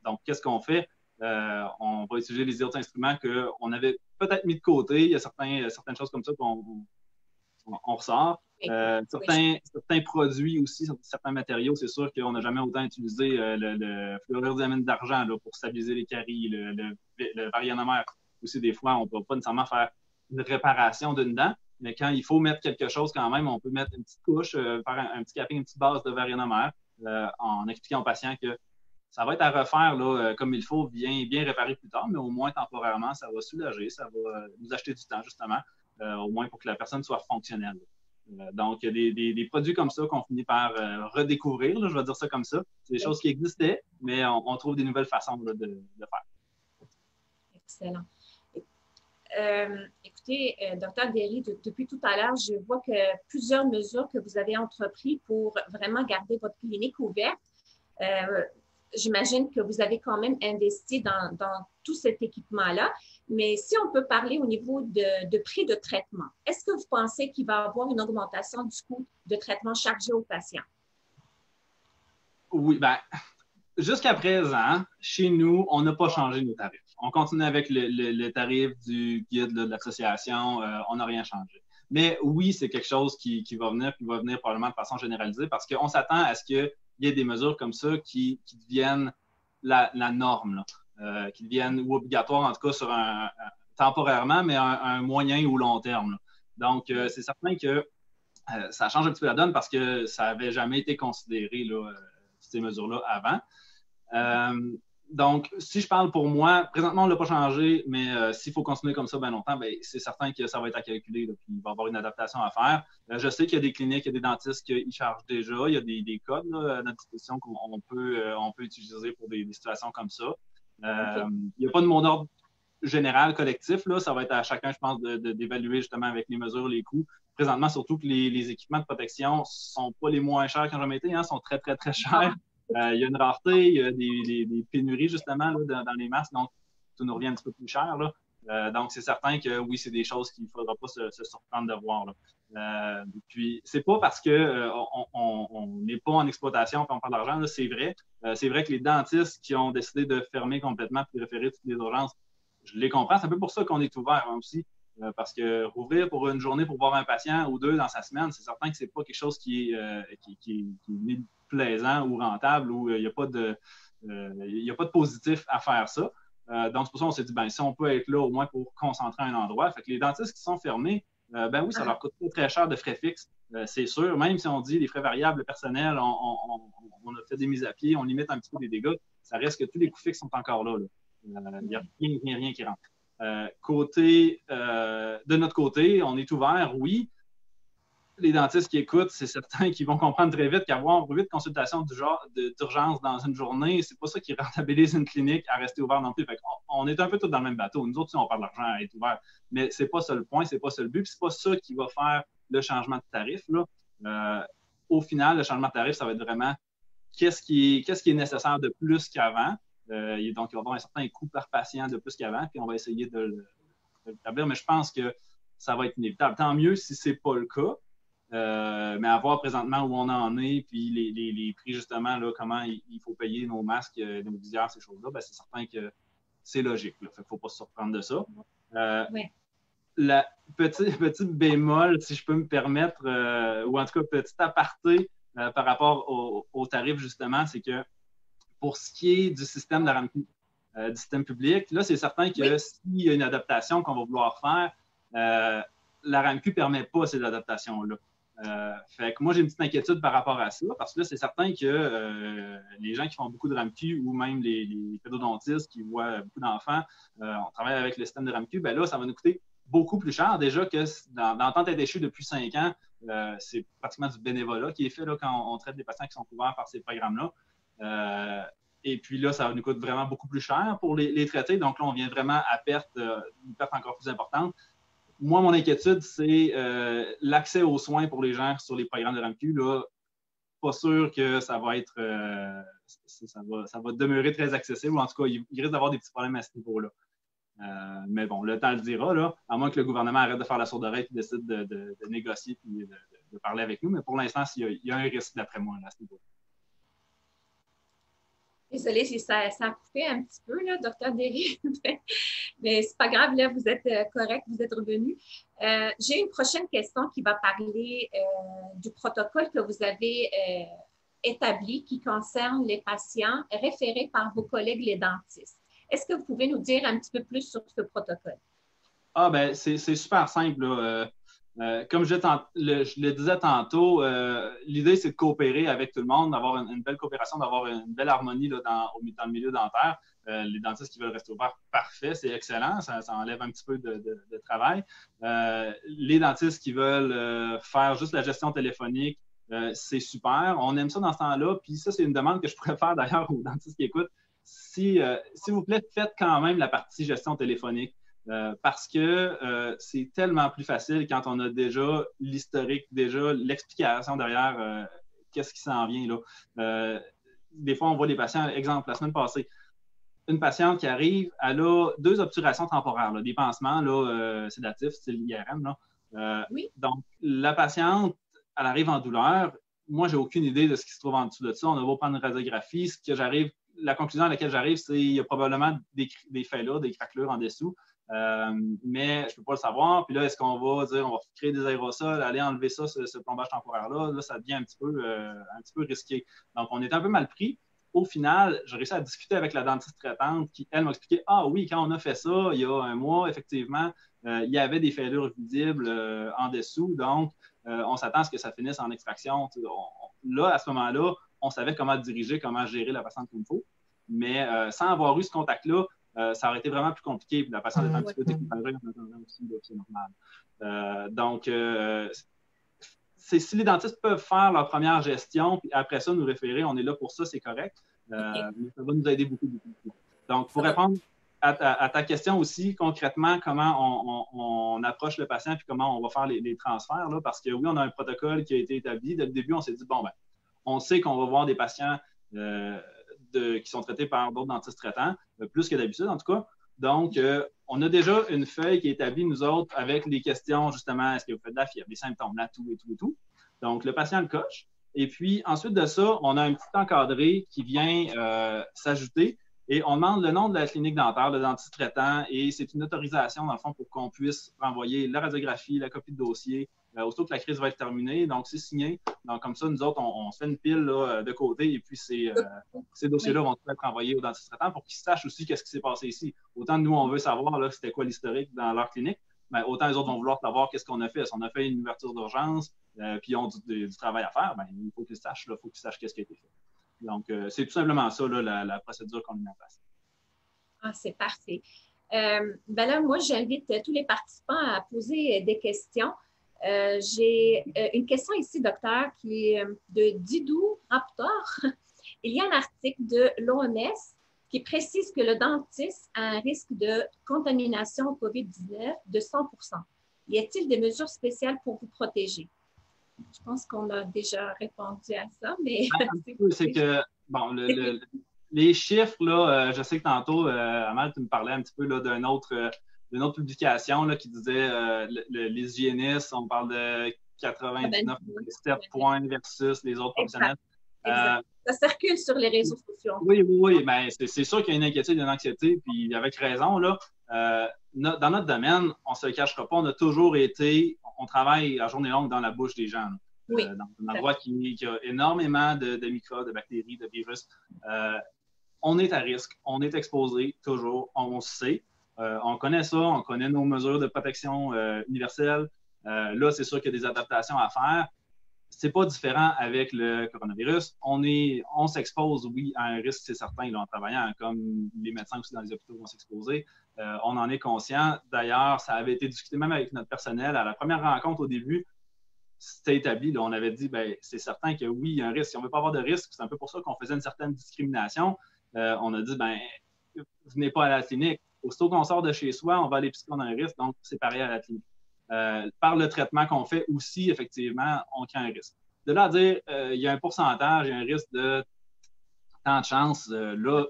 Donc, qu'est-ce qu'on fait? On va utiliser les autres instruments qu'on avait peut-être mis de côté. Il y a certaines choses comme ça qu'on ressort. Certains produits aussi, certains matériaux, c'est sûr qu'on n'a jamais autant utilisé le fluorure diamine d'argent pour stabiliser les caries, le varionomère. Aussi, des fois, on ne peut pas nécessairement faire une réparation d'une dent, mais quand il faut mettre quelque chose quand même, on peut mettre une petite couche, faire un petit capping, une petite base de varionomère en expliquant au patient que ça va être à refaire là, comme il faut, bien réparer plus tard, mais au moins temporairement, ça va soulager, ça va nous acheter du temps justement, au moins pour que la personne soit fonctionnelle. Donc, il y a des produits comme ça qu'on finit par redécouvrir, là, je vais dire ça comme ça. C'est des choses qui existaient, mais on trouve des nouvelles façons là, de faire. Excellent. Écoutez, Dr. Derry, depuis tout à l'heure, je vois que plusieurs mesures que vous avez entreprises pour vraiment garder votre clinique ouverte. J'imagine que vous avez quand même investi dans tout cet équipement-là. Mais si on peut parler au niveau de prix de traitement, est-ce que vous pensez qu'il va y avoir une augmentation du coût de traitement chargé aux patients? Oui, bien, Jusqu'à présent, chez nous, on n'a pas changé nos tarifs. On continue avec le tarif du guide là, de l'association. On n'a rien changé. Mais oui, c'est quelque chose qui va venir, qui va venir probablement de façon généralisée parce qu'on s'attend à ce qu'il y ait des mesures comme ça qui deviennent la norme, là, qui deviennent ou obligatoires, en tout cas, sur temporairement, mais un moyen ou long terme. Là. Donc, c'est certain que ça change un petit peu la donne parce que ça n'avait jamais été considéré, là, ces mesures-là avant. Donc, si je parle pour moi, présentement, on ne l'a pas changé, mais s'il faut continuer comme ça bien longtemps, ben, c'est certain que ça va être à calculer, là, puis il va y avoir une adaptation à faire. Je sais qu'il y a des cliniques, il y a des dentistes qui chargent déjà, il y a des codes là, à notre disposition qu'on peut utiliser pour des situations comme ça. Il n'y a pas de mot d'ordre général, collectif, là, ça va être à chacun, je pense, d'évaluer justement avec les mesures, les coûts. Présentement, surtout que les équipements de protection ne sont pas les moins chers qu'ils n'ont jamais été, hein, sont très, très, très chers. Il y a une rareté, il y a des pénuries justement là, dans les masques, donc tout nous revient un petit peu plus cher. Là. Donc, c'est certain que oui, c'est des choses qu'il ne faudra pas se surprendre de voir. Là. Puis, c'est pas parce qu'on n'est pas en exploitation et on parle d'argent, c'est vrai. C'est vrai que les dentistes qui ont décidé de fermer complètement et de référer toutes les urgences, je les comprends. C'est un peu pour ça qu'on est ouvert hein, aussi. Parce que rouvrir pour une journée pour voir un patient ou deux dans sa semaine, c'est certain que c'est pas quelque chose qui est plaisant ou rentable ou il n'y a pas de positif à faire ça. Donc, c'est pour ça qu'on s'est dit, ben si on peut être là au moins pour concentrer un endroit. Fait que les dentistes qui sont fermés, ben oui, ça leur coûte pas très cher de frais fixes, c'est sûr. Même si on dit les frais variables personnels, on a fait des mises à pied, on limite un petit peu les dégâts, ça reste que tous les coûts fixes sont encore là. Il n'y a rien qui rentre. De notre côté, on est ouvert, oui. Les dentistes qui écoutent, c'est certain qu'ils vont comprendre très vite qu'avoir 8 consultations d'urgence dans une journée, c'est pas ça qui rentabilise une clinique à rester ouvert non plus. Fait on est un peu tous dans le même bateau. Nous autres, on parle d'argent à être ouvert, mais c'est pas ça le point, c'est pas ça le but, puis c'est pas ça qui va faire le changement de tarif. Là. Au final, le changement de tarif, ça va être vraiment qu'est-ce qui est nécessaire de plus qu'avant. Donc, il va y avoir un certain coût par patient de plus qu'avant, puis on va essayer de l'établir, mais je pense que ça va être inévitable. Tant mieux si ce n'est pas le cas, mais à voir présentement où on en est, puis les prix, justement, là, comment il faut payer nos masques, nos visières, ces choses-là, ben, c'est certain que c'est logique. Il ne faut pas se surprendre de ça. Oui. La petit bémol, si je peux me permettre, ou en tout cas, petit aparté par rapport au tarif, justement, c'est que pour ce qui est du système de la RAMQ, du système public, là, c'est certain que s'il y a une adaptation qu'on va vouloir faire, la RAMQ ne permet pas ces adaptations-là. Fait que moi, j'ai une petite inquiétude par rapport à ça, parce que là, c'est certain que les gens qui font beaucoup de RAMQ ou même les pédodontistes qui voient beaucoup d'enfants, on travaille avec le système de RAMQ, ben là, ça va nous coûter beaucoup plus cher. Déjà que dans Tente Échue depuis 5 ans, c'est pratiquement du bénévolat qui est fait là, quand on traite des patients qui sont couverts par ces programmes-là. Et puis là, ça nous coûte vraiment beaucoup plus cher pour les traiter. Donc là, on vient vraiment à perte, une perte encore plus importante. Moi, mon inquiétude, c'est l'accès aux soins pour les gens sur les programmes de RAMQ. Là, pas sûr que ça va être ça va demeurer très accessible, ou en tout cas, il risque d'avoir des petits problèmes à ce niveau-là. Mais bon, le temps le dira, là, à moins que le gouvernement arrête de faire la sourde oreille et décide de négocier et de parler avec nous. Mais pour l'instant, il y a un risque, d'après moi, là, à ce niveau-là. Désolée si ça a coupé un petit peu, là, Dr. Derry. Mais c'est pas grave, là, vous êtes correct, vous êtes revenu. J'ai une prochaine question qui va parler du protocole que vous avez établi qui concerne les patients référés par vos collègues les dentistes. Est-ce que vous pouvez nous dire un petit peu plus sur ce protocole? Ah, ben c'est super simple, là. Comme je le disais tantôt, l'idée, c'est de coopérer avec tout le monde, d'avoir une belle coopération, d'avoir une belle harmonie là, dans le milieu dentaire. Les dentistes qui veulent rester ouverts, parfait, c'est excellent, ça enlève un petit peu de travail. Les dentistes qui veulent faire juste la gestion téléphonique, c'est super. On aime ça dans ce temps-là, puis ça, c'est une demande que je pourrais faire d'ailleurs aux dentistes qui écoutent. S'il vous plaît, faites quand même la partie gestion téléphonique. Parce que c'est tellement plus facile quand on a déjà l'historique, déjà l'explication derrière qu'est-ce qui s'en vient. Là. Des fois, on voit des patients, exemple, la semaine passée, une patiente qui arrive, elle a 2 obturations temporaires, là, des pansements sédatifs, style IRM. Là. Oui. Donc, la patiente, elle arrive en douleur. Moi, j'ai aucune idée de ce qui se trouve en dessous de ça. On va prendre une radiographie. Ce que j'arrive la conclusion à laquelle j'arrive, c'est qu'il y a probablement des fêlures, des craquelures en dessous, mais je ne peux pas le savoir. Puis là, est-ce qu'on va dire, on va créer des aérosols, aller enlever ça, ce plombage temporaire-là? Là, ça devient un petit peu risqué. Donc, on est un peu mal pris. Au final, j'ai réussi à discuter avec la dentiste traitante qui, elle, m'a expliqué, ah oui, quand on a fait ça, il y a un mois, effectivement, il y avait des fêlures visibles en dessous. Donc, on s'attend à ce que ça finisse en extraction. Là, à ce moment-là, on savait comment diriger, comment gérer la patiente comme il faut. Mais sans avoir eu ce contact-là, ça aurait été vraiment plus compliqué. Puis la patiente est un petit peu découragée en attendant aussi, c'est normal. Donc, si les dentistes peuvent faire leur première gestion, puis après ça, nous référer, on est là pour ça, c'est correct. Mais ça va nous aider beaucoup, beaucoup, beaucoup. Donc, pour répondre à ta question aussi, concrètement, comment on approche le patient puis comment on va faire les transferts, là, parce que oui, on a un protocole qui a été établi. Dès le début, on s'est dit, bon, ben, on sait qu'on va voir des patients qui sont traités par d'autres dentistes traitants, plus que d'habitude en tout cas. Donc, on a déjà une feuille qui est établie, nous autres, avec les questions, justement, est-ce que vous faites de la fièvre, des symptômes, là, tout et tout et tout. Donc, le patient le coche. Et puis, ensuite de ça, on a un petit encadré qui vient s'ajouter et on demande le nom de la clinique dentaire, le dentiste traitant, et c'est une autorisation, dans le fond, pour qu'on puisse renvoyer la radiographie, la copie de dossier, aussitôt que la crise va être terminée. Donc, c'est signé. Donc, comme ça, nous autres, on se fait une pile là, de côté et puis ces dossiers-là vont être envoyés au dentiste traitant pour qu'ils sachent aussi qu'est-ce qui s'est passé ici. Autant nous, on veut savoir là, c'était quoi l'historique dans leur clinique, mais autant les autres vont vouloir savoir qu'est-ce qu'on a fait. Si on a fait une ouverture d'urgence puis ils ont du travail à faire, ben, il faut qu'ils sachent, qu'est-ce qui a été fait. Donc, c'est tout simplement ça, là, la procédure qu'on met en place. Ah, c'est parfait. Ben là, moi, j'invite tous les participants à poser des questions. J'ai une question ici, docteur, qui est de Didou Raptor. Il y a un article de l'OMS qui précise que le dentiste a un risque de contamination au COVID-19 de 100%. Y a-t-il des mesures spéciales pour vous protéger? Je pense qu'on a déjà répondu à ça, mais... C'est que, bon, les chiffres, là, je sais que tantôt, Amal, tu me parlais un petit peu d'une autre publication là, qui disait les hygiénistes, on parle de 99,7 points versus les autres professionnels. Exact. Ça circule sur les réseaux sociaux. Oui, ben, c'est sûr qu'il y a une inquiétude, une anxiété, puis avec raison, là. Dans notre domaine, on ne se le cachera pas, on a toujours on travaille à journée longue dans la bouche des gens. Oui. Dans un endroit qui a énormément de microbes, de bactéries, de virus. On est à risque, on est exposé toujours, on sait. On connaît ça, on connaît nos mesures de protection universelle. Là, c'est sûr qu'il y a des adaptations à faire. C'est pas différent avec le coronavirus. On s'expose, oui, à un risque, c'est certain, là, en travaillant, comme les médecins aussi dans les hôpitaux vont s'exposer. On en est conscient. D'ailleurs, ça avait été discuté même avec notre personnel. À la première rencontre au début, c'était établi. Là, on avait dit, ben, c'est certain que oui, il y a un risque. Si on ne veut pas avoir de risque, c'est un peu pour ça qu'on faisait une certaine discrimination. On a dit, ben, venez pas à la clinique. Aussitôt qu'on sort de chez soi, on va à l'épicerie, on a un risque, donc c'est pareil à la clinique. Par le traitement qu'on fait aussi, effectivement, on crée un risque. De là à dire, il y a un pourcentage, il y a un risque de tant de chance, là,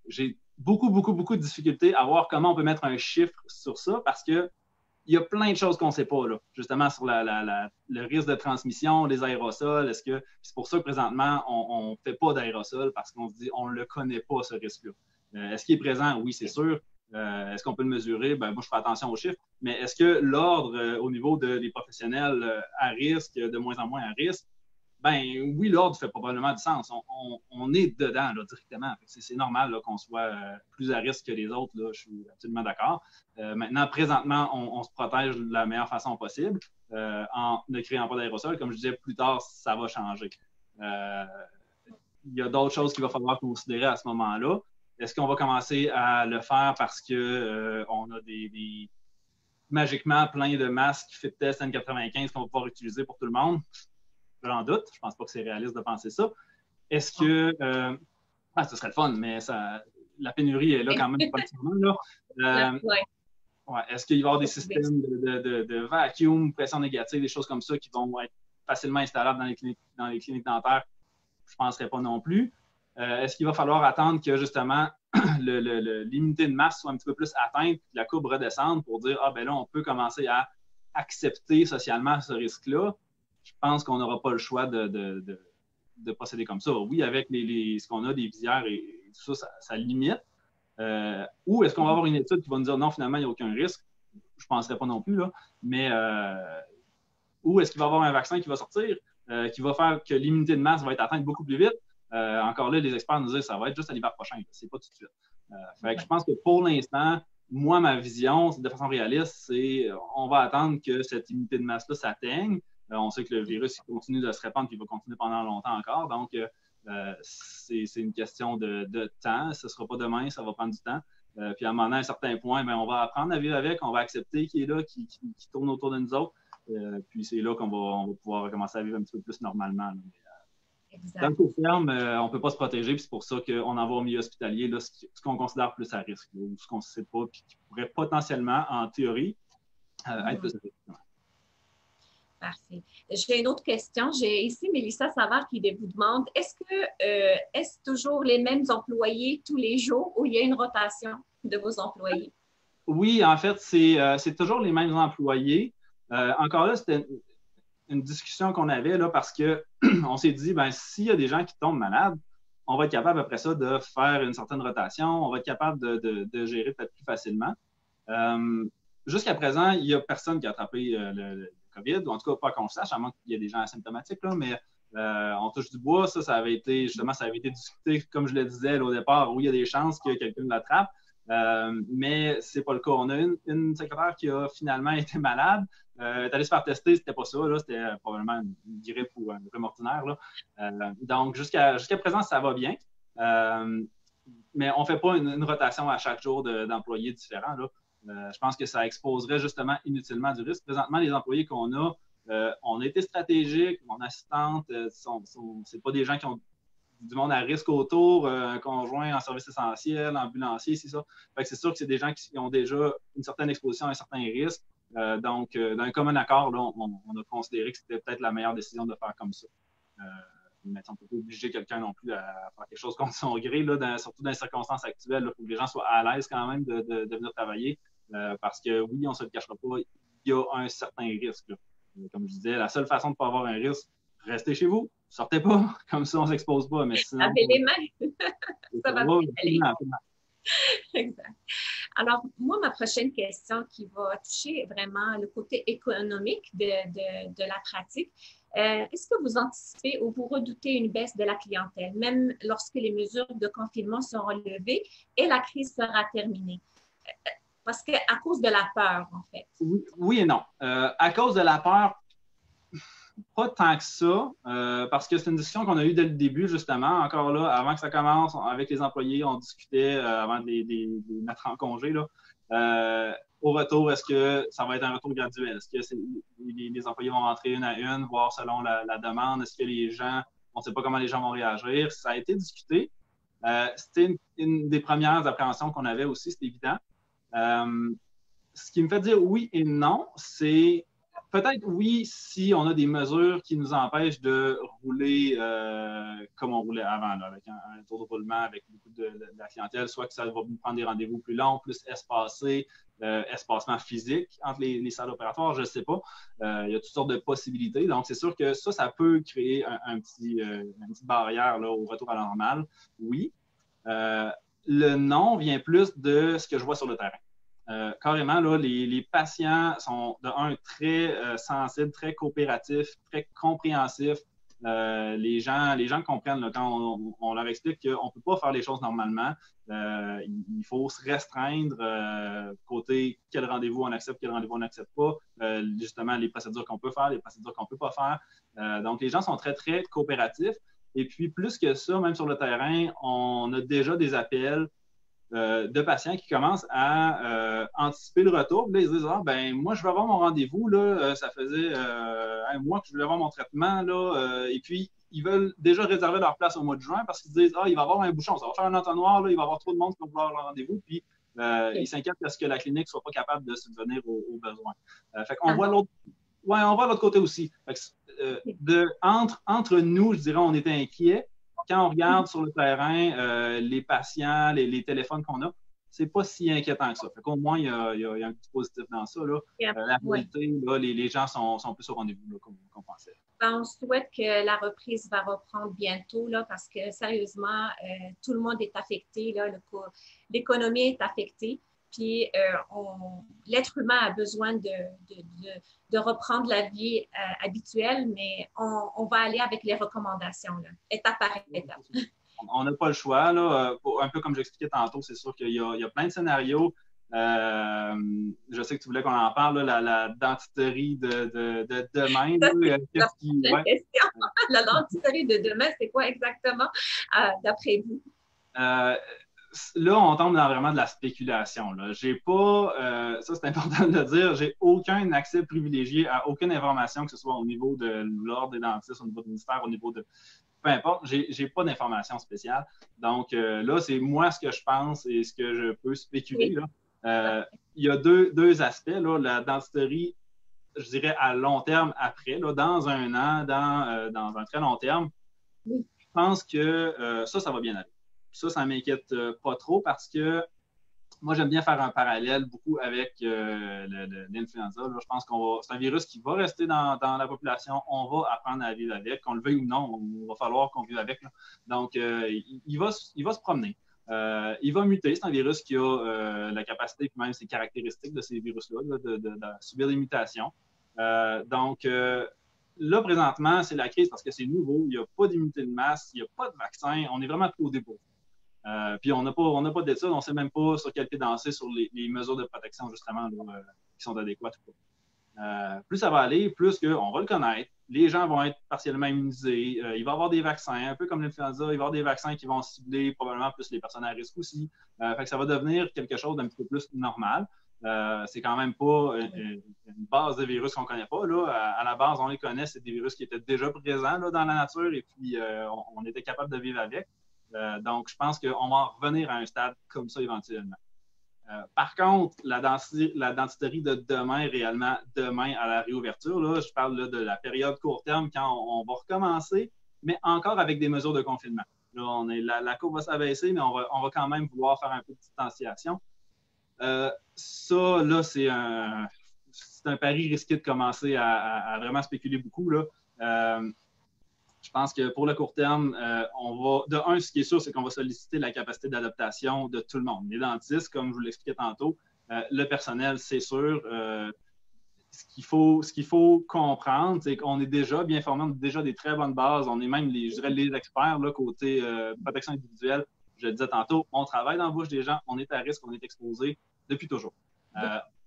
j'ai beaucoup de difficultés à voir comment on peut mettre un chiffre sur ça parce que il y a plein de choses qu'on ne sait pas, là, justement, sur le risque de transmission, les aérosols. C'est pour ça que présentement, on ne fait pas d'aérosols parce qu'on se dit, on ne le connaît pas, ce risque-là. Est-ce qu'il est présent? Oui, c'est sûr. Est-ce qu'on peut le mesurer? Ben, moi, je fais attention aux chiffres. Mais est-ce que l'ordre, au niveau des professionnels à risque, de moins en moins à risque, ben oui, l'ordre fait probablement du sens. On est dedans, là, directement. C'est normal là, qu'on soit plus à risque que les autres. Là, je suis absolument d'accord. Maintenant, présentement, on se protège de la meilleure façon possible en ne créant pas d'aérosol. Comme je disais, plus tard, ça va changer. Il y a d'autres choses qu'il va falloir considérer à ce moment-là. Est-ce qu'on va commencer à le faire parce qu'on a magiquement plein de masques fit test N95 qu'on va pouvoir utiliser pour tout le monde? J'en doute. Je ne pense pas que c'est réaliste de penser ça. Est-ce que... ce serait le fun, mais la pénurie est là quand même pratiquement. Est-ce qu'il va y avoir des systèmes de vacuum, pression négative, des choses comme ça qui vont être facilement installables dans les cliniques dentaires? Je ne penserais pas non plus. Est-ce qu'il va falloir attendre que, justement, l'immunité de masse soit un petit peu plus atteinte, que la courbe redescende pour dire, ben là, on peut commencer à accepter socialement ce risque-là? Je pense qu'on n'aura pas le choix de procéder comme ça. Oui, avec ce qu'on a, des visières et ça limite. Ou est-ce qu'on va avoir une étude qui va nous dire non, finalement, il n'y a aucun risque? Je ne penserais pas non plus, là. Mais ou est-ce qu'il va y avoir un vaccin qui va sortir, qui va faire que l'immunité de masse va être atteinte beaucoup plus vite? Encore là, les experts nous disent que ça va être juste à l'hiver prochain, c'est pas tout de suite. Fait que je pense que pour l'instant, moi, ma vision, de façon réaliste, c'est on va attendre que cette immunité de masse-là s'atteigne. On sait que le virus il continue de se répandre et il va continuer pendant longtemps encore. Donc, c'est une question de temps. Ce ne sera pas demain, ça va prendre du temps. Puis à un moment donné, à un certain point, on va apprendre à vivre avec, on va accepter qu'il est là, qu'il tourne autour de nous autres. Puis c'est là qu'on va pouvoir recommencer à vivre un petit peu plus normalement. Dans le court terme, on ne peut pas se protéger, puis c'est pour ça qu'on envoie au milieu hospitalier là, ce qu'on considère plus à risque, là, ou ce qu'on ne sait pas, puis qui pourrait potentiellement, en théorie, être plus à risque. Parfait. J'ai une autre question. J'ai ici Mélissa Savard qui vous demande, est-ce toujours les mêmes employés tous les jours ou il y a une rotation de vos employés? Oui, en fait, c'est toujours les mêmes employés. Encore là, c'était une discussion qu'on avait là, parce qu'on s'est dit, s'il y a des gens qui tombent malades, on va être capable après ça de faire une certaine rotation, on va être capable de gérer peut-être plus facilement. Jusqu'à présent, il n'y a personne qui a attrapé le COVID, ou en tout cas pas qu'on le sache, à moins qu'il y ait des gens asymptomatiques, là, mais on touche du bois, ça avait été discuté, comme je le disais là, au départ, où il y a des chances que quelqu'un l'attrape. Mais c'est pas le cas. On a une secrétaire qui a finalement été malade. Elle est allée se faire tester, c'était pas ça, là, c'était probablement une grippe ou un rhume ordinaire. Là. Donc, jusqu'à présent, ça va bien. Mais on ne fait pas une rotation à chaque jour d'employés différents. Là. Je pense que ça exposerait justement inutilement du risque. Présentement, les employés qu'on a, on a été stratégiques, mon assistante, c'est pas des gens qui ont du monde à risque autour, un conjoint en service essentiel, ambulancier, c'est ça. Fait que c'est sûr que c'est des gens qui ont déjà une certaine exposition à un certain risque. Donc, d'un commun accord, là, on a considéré que c'était peut-être la meilleure décision de faire comme ça. Mais on ne peut pas obliger quelqu'un non plus à faire quelque chose contre son gré, là, surtout dans les circonstances actuelles. Il faut que les gens soient à l'aise quand même de venir travailler. Parce que oui, on ne se le cachera pas, il y a un certain risque. Là. Comme je disais, la seule façon de ne pas avoir un risque, restez chez vous, sortez pas, comme ça on ne s'expose pas. Mais sinon, lavez les mains, ça va bien aller. Exact. Alors, moi, ma prochaine question qui va toucher vraiment le côté économique de la pratique, est-ce que vous anticipez ou vous redoutez une baisse de la clientèle, même lorsque les mesures de confinement seront levées et la crise sera terminée? Parce qu'à cause de la peur, en fait. Oui et non. À cause de la peur, pas tant que ça, parce que c'est une discussion qu'on a eue dès le début, justement. Encore là, avant que ça commence, avec les employés, on discutait avant de les mettre en congé. Là. Au retour, est-ce que ça va être un retour graduel? Est-ce que les employés vont rentrer une à une, voir selon la demande? Est-ce que les gens, on ne sait pas comment les gens vont réagir? Ça a été discuté. C'était une des premières appréhensions qu'on avait aussi, c'est évident. Ce qui me fait dire oui et non, c'est peut-être oui si on a des mesures qui nous empêchent de rouler comme on roulait avant, là, avec un taux de roulement avec beaucoup de la clientèle, soit que ça va nous prendre des rendez-vous plus longs, plus espacés, espacement physique entre les salles opératoires, je ne sais pas. Il y a toutes sortes de possibilités. Donc, c'est sûr que ça peut créer une petite barrière là, au retour à la normale, oui. Le non vient plus de ce que je vois sur le terrain. Carrément, là, les patients sont, de un, très sensibles, très coopératifs, très compréhensifs. Les gens comprennent là, quand on leur explique qu'on ne peut pas faire les choses normalement. Il faut se restreindre côté quel rendez-vous on accepte, quel rendez-vous on n'accepte pas. Justement, les procédures qu'on peut faire, les procédures qu'on ne peut pas faire. Donc, les gens sont très, très coopératifs. Et puis, plus que ça, même sur le terrain, on a déjà des appels de patients qui commencent à anticiper le retour. Là, ils se disent moi, je vais avoir mon rendez-vous. Là, ça faisait un mois que je voulais avoir mon traitement. Là, et puis, ils veulent déjà réserver leur place au mois de juin parce qu'ils se disent il va y avoir un bouchon, ça va faire un entonnoir, là, il va y avoir trop de monde qui va vouloir leur rendez-vous. Puis, ils s'inquiètent parce que la clinique ne soit pas capable de subvenir aux besoins. Fait qu'on voit l'autre. Oui, on voit l'autre côté aussi. Entre nous, je dirais, on était inquiets. Quand on regarde sur le terrain, les patients, les téléphones qu'on a, c'est pas si inquiétant que ça. Fait qu'au moins, il y a un petit positif dans ça. Là. La réalité, là, les gens sont plus au rendez-vous qu'on pensait. Ben, on souhaite que la reprise va reprendre bientôt là, parce que sérieusement, tout le monde est affecté. Là, l'économie est affectée. Puis l'être humain a besoin de reprendre la vie habituelle, mais on va aller avec les recommandations, là, étape par étape. On n'a pas le choix. Là. Un peu comme j'expliquais tantôt, c'est sûr qu'il y a plein de scénarios. Je sais que tu voulais qu'on en parle, là, la dentisterie de demain. La dentisterie de demain, c'est quoi exactement, d'après vous? Là, on tombe dans vraiment de la spéculation. Là. J'ai pas, ça c'est important de le dire, j'ai aucun accès privilégié à aucune information, que ce soit au niveau de l'Ordre des dentistes, au niveau du ministère, au niveau de... Peu importe, j'ai pas d'informations spéciales. Donc là, c'est moi ce que je pense et ce que je peux spéculer. Oui. Là. Il y a deux aspects. Là. La dentisterie, je dirais à long terme après, là, dans un an, dans un très long terme, oui. Je pense que ça va bien aller. Ça m'inquiète pas trop parce que moi, j'aime bien faire un parallèle beaucoup avec l'influenza. Je pense c'est un virus qui va rester dans la population. On va apprendre à vivre avec. Qu'on le veuille ou non, il va falloir qu'on vive avec. Là. Donc, il va se promener. Il va muter. C'est un virus qui a la capacité, puis même ses caractéristiques de ces virus-là, de subir des mutations. Donc, là, présentement, c'est la crise parce que c'est nouveau. Il n'y a pas d'immunité de masse. Il n'y a pas de vaccin. On est vraiment tout au début. Puis on n'a pas d'études, on ne sait même pas sur quel pied danser sur les mesures de protection, justement, là, qui sont adéquates ou pas. Plus ça va aller, plus on va le connaître. Les gens vont être partiellement immunisés. Il va y avoir des vaccins, un peu comme l'influenza. Il va y avoir des vaccins qui vont cibler probablement plus les personnes à risque aussi. Fait que ça va devenir quelque chose d'un petit peu plus normal. C'est quand même pas une base de virus qu'on ne connaît pas. Là. À la base, on les connaît, c'est des virus qui étaient déjà présents là, dans la nature et puis on était capable de vivre avec. Donc, je pense qu'on va en revenir à un stade comme ça éventuellement. Par contre, la dentisterie de demain, réellement demain à la réouverture, là, je parle là, de la période court terme quand on va recommencer, mais encore avec des mesures de confinement. Là, la courbe va s'abaisser, mais on va quand même vouloir faire un peu de distanciation. Ça, là, c'est un pari risqué de commencer à vraiment spéculer beaucoup. Là. Je pense que pour le court terme, ce qui est sûr, c'est qu'on va solliciter la capacité d'adaptation de tout le monde. Les dentistes, comme je vous l'expliquais tantôt, le personnel, c'est sûr. Ce qu'il faut comprendre, c'est qu'on est déjà bien formé, on a déjà des très bonnes bases. On est même, je dirais, les experts là, côté protection individuelle. Je le disais tantôt, on travaille dans la bouche des gens, on est à risque, on est exposé depuis toujours.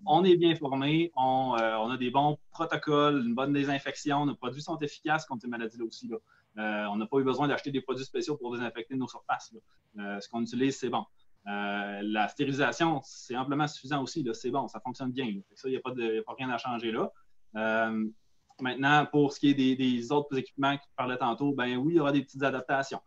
On est bien formé, on a des bons protocoles, une bonne désinfection, nos produits sont efficaces contre ces maladies-là aussi. Là. On n'a pas eu besoin d'acheter des produits spéciaux pour désinfecter nos surfaces. Ce qu'on utilise, c'est bon. La stérilisation, c'est amplement suffisant aussi. C'est bon, ça fonctionne bien. Ça, il n'y a pas rien à changer là. Maintenant, pour ce qui est des autres équipements que tu parlais tantôt, ben oui, il y aura des petites adaptations.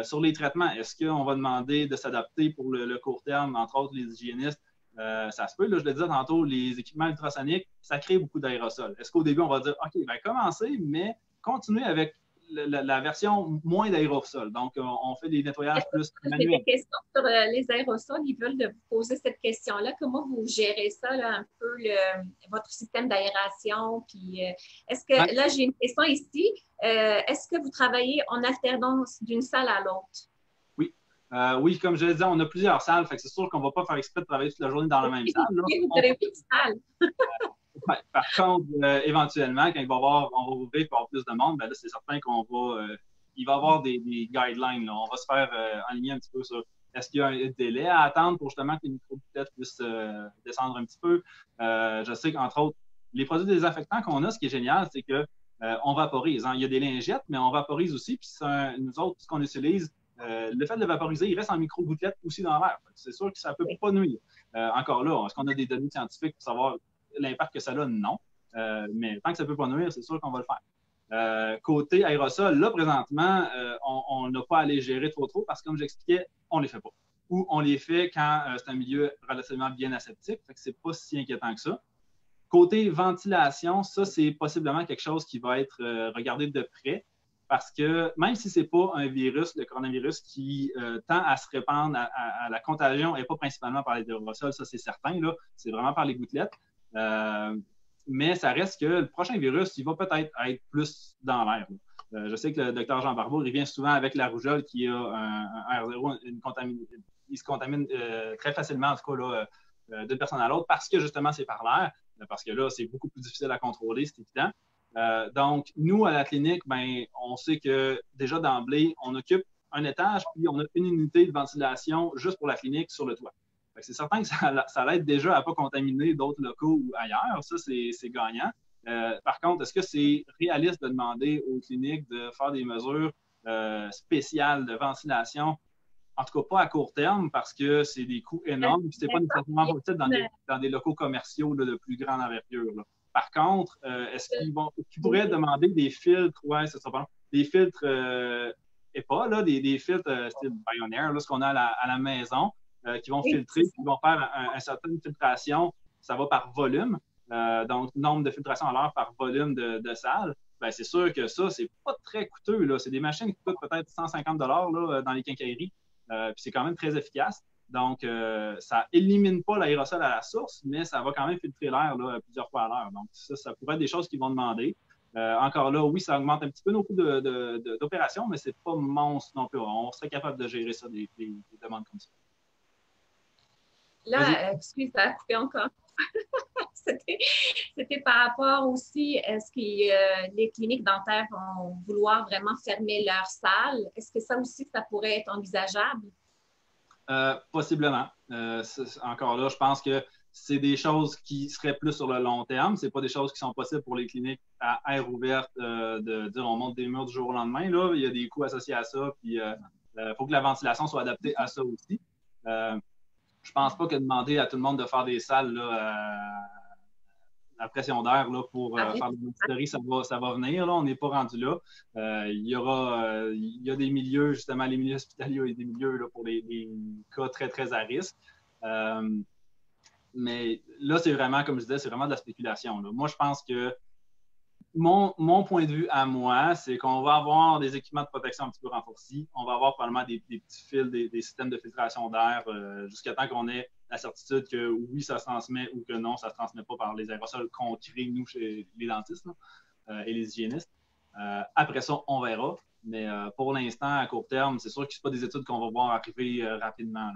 Sur les traitements, est-ce qu'on va demander de s'adapter pour le court terme, entre autres les hygiénistes? Ça se peut, là, je le disais tantôt, les équipements ultrasoniques, ça crée beaucoup d'aérosols. Est-ce qu'au début, on va dire, OK, ben commencez, mais continuez avec la version moins d'aérosols. Donc, on fait des nettoyages plus manuels. J'ai des questions sur les aérosols. Ils veulent vous poser cette question-là. Comment vous gérez ça, là, un peu, votre système d'aération? Puis, est-ce que, là, j'ai une question ici. Est-ce que vous travaillez en alternance d'une salle à l'autre? Oui, comme je le disais, on a plusieurs salles, fait que c'est sûr qu'on ne va pas faire exprès de travailler toute la journée dans la même salle. Là. Vous avez une salle. Par contre, éventuellement, quand on va ouvrir pour avoir plus de monde, ben là, c'est certain il va y avoir des guidelines. Là. On va se faire aligner un petit peu sur est-ce qu'il y a un délai à attendre pour justement que les micro-bouteilles puissent descendre un petit peu. Je sais qu'entre autres, les produits désinfectants qu'on a, ce qui est génial, c'est qu'on vaporise. Hein. Il y a des lingettes, mais on vaporise aussi. Puis nous autres, ce qu'on utilise, le fait de le vaporiser, il reste en micro-gouttelettes aussi dans l'air. C'est sûr que ça ne peut pas nuire. Encore là, est-ce qu'on a des données scientifiques pour savoir l'impact que ça a? Non. Mais tant que ça ne peut pas nuire, c'est sûr qu'on va le faire. Côté aérosol, là, présentement, on n'a pas à les gérer trop parce que, comme j'expliquais, on ne les fait pas. Ou on les fait quand c'est un milieu relativement bien aseptique. Fait que c'est pas si inquiétant que ça. Côté ventilation, ça, c'est possiblement quelque chose qui va être regardé de près. Parce que même si ce n'est pas un virus, le coronavirus, qui tend à se répandre à la contagion et pas principalement par les aérosols, ça c'est certain, là, c'est vraiment par les gouttelettes. mais ça reste que le prochain virus, il va peut-être être plus dans l'air. Je sais que le docteur Jean Barbeau, il vient souvent avec la rougeole qui a un R0, il se contamine très facilement, en tout cas, là, d'une personne à l'autre, parce que justement, c'est par l'air, parce que là, c'est beaucoup plus difficile à contrôler, c'est évident. Donc, nous, à la clinique, ben, on sait que déjà d'emblée, on occupe un étage, puis on a une unité de ventilation juste pour la clinique sur le toit. C'est certain que ça l'aide déjà à ne pas contaminer d'autres locaux ou ailleurs. Ça, c'est gagnant. Par contre, est-ce que c'est réaliste de demander aux cliniques de faire des mesures spéciales de ventilation? En tout cas, pas à court terme, parce que c'est des coûts énormes et ce n'est pas nécessairement possible dans des locaux commerciaux là, de plus grande envergure. Là. Par contre, est-ce qu'ils pourraient demander des filtres, des filtres EPA, là, des filtres style Bionaire, là, ce qu'on a à la maison, qui vont filtrer, qui vont faire une certaine filtration, ça va par volume, donc nombre de filtrations à l'heure par volume de salle. Ben, c'est sûr que ça, c'est pas très coûteux. Là. C'est des machines qui coûtent peut-être 150 $ là, dans les quincailleries, puis c'est quand même très efficace. Donc, ça élimine pas l'aérosol à la source, mais ça va quand même filtrer l'air là, plusieurs fois à l'heure. Donc, ça pourrait être des choses qu'ils vont demander. Encore là, oui, ça augmente un petit peu nos coûts d'opération, mais c'est pas monstre non plus. On serait capable de gérer ça, des demandes comme ça. Là, excuse, ça a coupé encore. C'était par rapport aussi, est-ce que les cliniques dentaires vont vouloir vraiment fermer leur salle? Est-ce que ça aussi, ça pourrait être envisageable? Possiblement. Encore là, je pense que c'est des choses qui seraient plus sur le long terme. Ce n'est pas des choses qui sont possibles pour les cliniques à air ouverte de dire on monte des murs du jour au lendemain. Là. Il y a des coûts associés à ça. Puis il faut que la ventilation soit adaptée à ça aussi. Je pense pas que demander à tout le monde de faire des salles là, à pression d'air là, pour faire de l'hôtellerie, ça va venir. Là. On n'est pas rendu là. Il y a des milieux, justement, les milieux hospitaliers, il y a des milieux là, pour des cas très, très à risque. Mais là, c'est vraiment, comme je disais, c'est vraiment de la spéculation. Là. Moi, je pense que mon point de vue à moi, c'est qu'on va avoir des équipements de protection un petit peu renforcés. On va avoir probablement des petits fils, des systèmes de filtration d'air jusqu'à temps qu'on ait la certitude que oui, ça se transmet ou que non, ça ne se transmet pas par les aérosols qu'on crée, nous, chez les dentistes là, et les hygiénistes. Après ça, on verra. Mais pour l'instant, à court terme, c'est sûr que ce pas des études qu'on va voir arriver rapidement.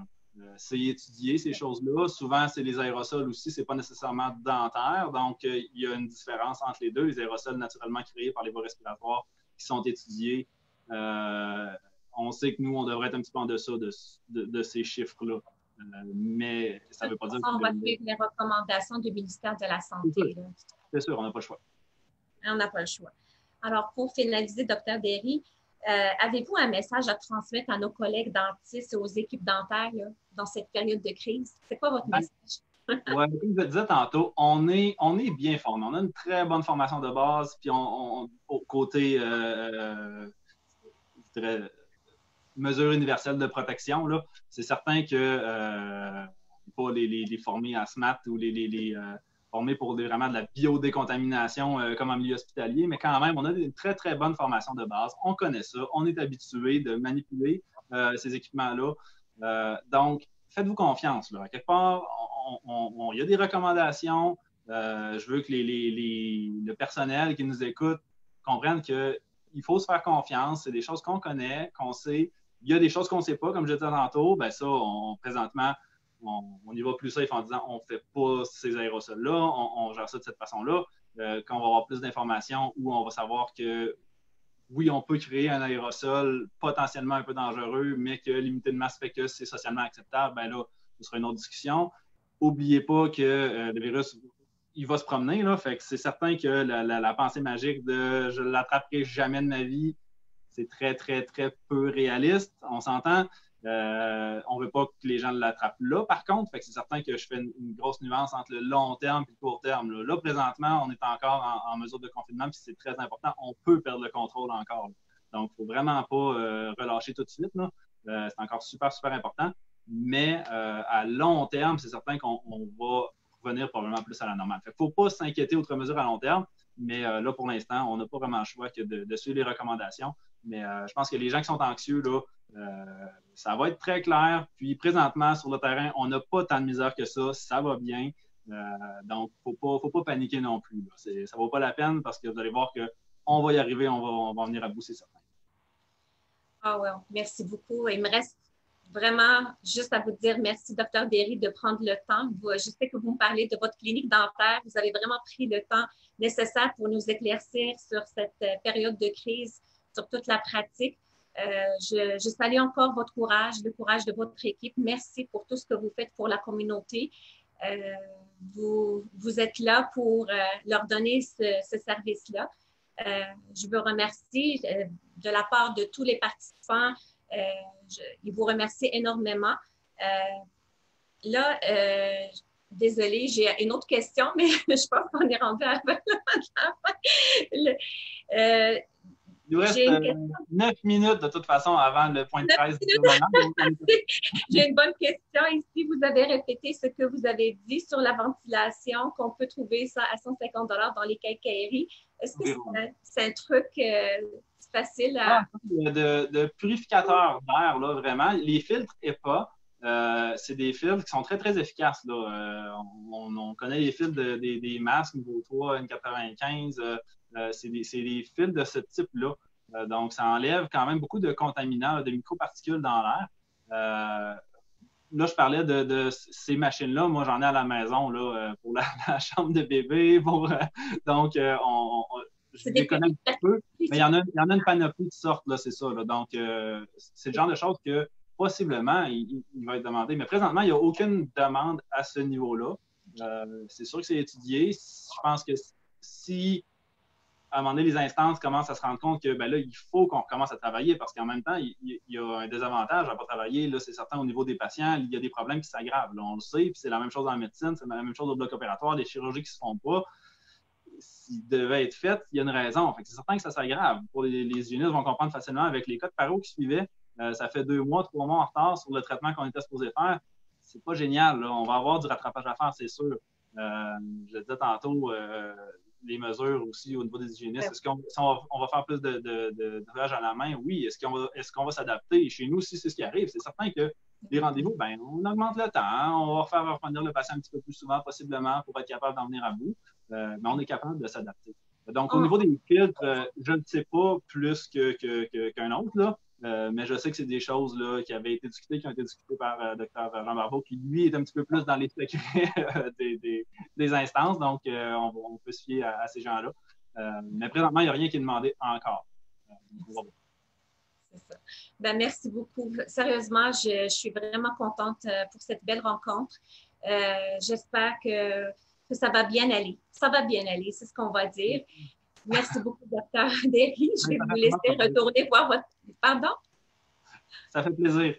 C'est étudier ces choses-là. Souvent, c'est les aérosols aussi, c'est pas nécessairement dentaire. Donc, il y a une différence entre les deux. Les aérosols naturellement créés par les voies respiratoires qui sont étudiés. On sait que nous, on devrait être un petit peu en dessous de ces chiffres-là. Mais ça ne veut pas dire on va suivre les recommandations du ministère de la Santé. C'est sûr, on n'a pas le choix. On n'a pas le choix. Alors, pour finaliser, Dr. Derry, avez-vous un message à transmettre à nos collègues dentistes et aux équipes dentaires là, dans cette période de crise? C'est quoi votre message? Oui, comme je le disais tantôt, on est bien formé. On a une très bonne formation de base, puis au côté, je dirais, mesure universelle de protection, là, c'est certain que pas les former à SMAT ou les formés pour vraiment de la biodécontamination comme en milieu hospitalier, mais quand même, on a une très, très bonne formation de base. On connaît ça. On est habitué de manipuler ces équipements-là. Donc, faites-vous confiance. Là. À quelque part, il y a des recommandations. Je veux que le personnel qui nous écoute comprenne qu'il faut se faire confiance. C'est des choses qu'on connaît, qu'on sait. Il y a des choses qu'on ne sait pas, comme je disais tantôt. Ben ça, présentement, on y va plus safe en disant on ne fait pas ces aérosols-là, on gère ça de cette façon-là. Quand on va avoir plus d'informations, où on va savoir que oui, on peut créer un aérosol potentiellement un peu dangereux, mais que l'unité de masse fait que c'est socialement acceptable, ben là, ce sera une autre discussion. N'oubliez pas que le virus, il va se promener, là, fait que c'est certain que la pensée magique de « je ne l'attraperai jamais de ma vie », c'est très, très, très peu réaliste. On s'entend. On ne veut pas que les gens l'attrapent là, par contre. Fait que c'est certain que je fais une grosse nuance entre le long terme et le court terme. Là, présentement, on est encore en mesure de confinement, puis c'est très important. On peut perdre le contrôle encore. Là. Donc, il ne faut vraiment pas relâcher tout de suite. C'est encore super, super important. Mais à long terme, c'est certain qu'on va revenir probablement plus à la normale. Il ne faut pas s'inquiéter outre mesure à long terme. Mais là, pour l'instant, on n'a pas vraiment le choix que de suivre les recommandations. Mais je pense que les gens qui sont anxieux, là, ça va être très clair. Puis présentement, sur le terrain, on n'a pas tant de misère que ça. Ça va bien. Donc, faut pas paniquer non plus. Là. Ça ne vaut pas la peine parce que vous allez voir qu'on va y arriver, on va venir à bout, c'est certain. Ah ouais, merci beaucoup. Il me reste vraiment juste à vous dire merci, Dr. Derry, de prendre le temps. Je sais que vous me parlez de votre clinique dentaire. Vous avez vraiment pris le temps nécessaire pour nous éclaircir sur cette période de crise, sur toute la pratique. Je salue encore votre courage, le courage de votre équipe. Merci pour tout ce que vous faites pour la communauté. Vous êtes là pour leur donner ce service-là. Je vous remercie de la part de tous les participants. Ils vous remercient énormément. Désolée, j'ai une autre question, mais je pense qu'on est rendu à la fin. Il nous reste 9 minutes de toute façon avant le point de presse. J'ai une bonne question ici. Vous avez répété ce que vous avez dit sur la ventilation, qu'on peut trouver ça à 150 $ dans les quincailleries. Est-ce que c'est un truc facile à... de purificateur d'air, là, vraiment. Les filtres EPA, c'est des filtres qui sont très, très efficaces. Là. On connaît les filtres des masques niveau 3, N95. C'est des filtres de ce type-là. Donc, ça enlève quand même beaucoup de contaminants, de microparticules dans l'air. Là, je parlais de ces machines-là. Moi, j'en ai à la maison là, pour la chambre de bébé. Donc, je les connais un petit peu. Mais il y en a une panoplie de sortes, là, c'est ça. Là. Donc, c'est le genre de choses que possiblement, il va être demandé. Mais présentement, il n'y a aucune demande à ce niveau-là. C'est sûr que c'est étudié. Je pense que si à un moment donné, les instances commencent à se rendre compte que ben là, il faut qu'on recommence à travailler parce qu'en même temps, il y a un désavantage à ne pas travailler. Là, c'est certain au niveau des patients, il y a des problèmes qui s'aggravent. Là, on le sait, puis c'est la même chose en médecine, c'est la même chose au bloc opératoire, les chirurgies qui ne se font pas. S'ils devaient être faites, il y a une raison. Fait que c'est certain que ça s'aggrave. Pour les hygiénistes vont comprendre facilement avec les cas de paro qui suivaient. Ça fait 2 mois, 3 mois en retard sur le traitement qu'on était supposé faire. C'est pas génial. Là. On va avoir du rattrapage à faire, c'est sûr. Je le disais tantôt, les mesures aussi au niveau des hygiénistes. Est-ce qu'on va faire plus de voyages à la main? Oui. Est-ce qu'on va s'adapter? Chez nous aussi, c'est ce qui arrive. C'est certain que les rendez-vous, ben, on augmente le temps. Hein? On va faire revenir le patient un petit peu plus souvent, possiblement, pour être capable d'en venir à bout. Mais on est capable de s'adapter. Donc, au niveau des filtres, je ne sais pas plus qu'un autre, là. Mais je sais que c'est des choses là, qui ont été discutées par Dr. Jean Barbeau, qui, lui, est un petit peu plus dans les secrets des instances. Donc, on peut se fier à ces gens-là. Mais présentement, il n'y a rien qui est demandé encore. C'est ça. Ben, merci beaucoup. Sérieusement, je suis vraiment contente pour cette belle rencontre. J'espère que ça va bien aller. Ça va bien aller, c'est ce qu'on va dire. Merci beaucoup, Dr. Derry. Je vais vous laisser retourner voir votre... Pardon? Ça fait plaisir.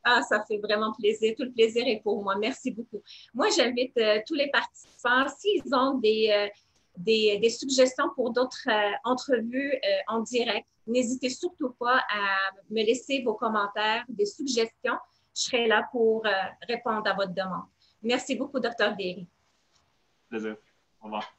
Ah, ça fait vraiment plaisir. Tout le plaisir est pour moi. Merci beaucoup. Moi, j'invite tous les participants, s'ils ont des suggestions pour d'autres entrevues en direct, n'hésitez surtout pas à me laisser vos commentaires, des suggestions. Je serai là pour répondre à votre demande. Merci beaucoup, Dr. Derry. Plaisir. Au revoir.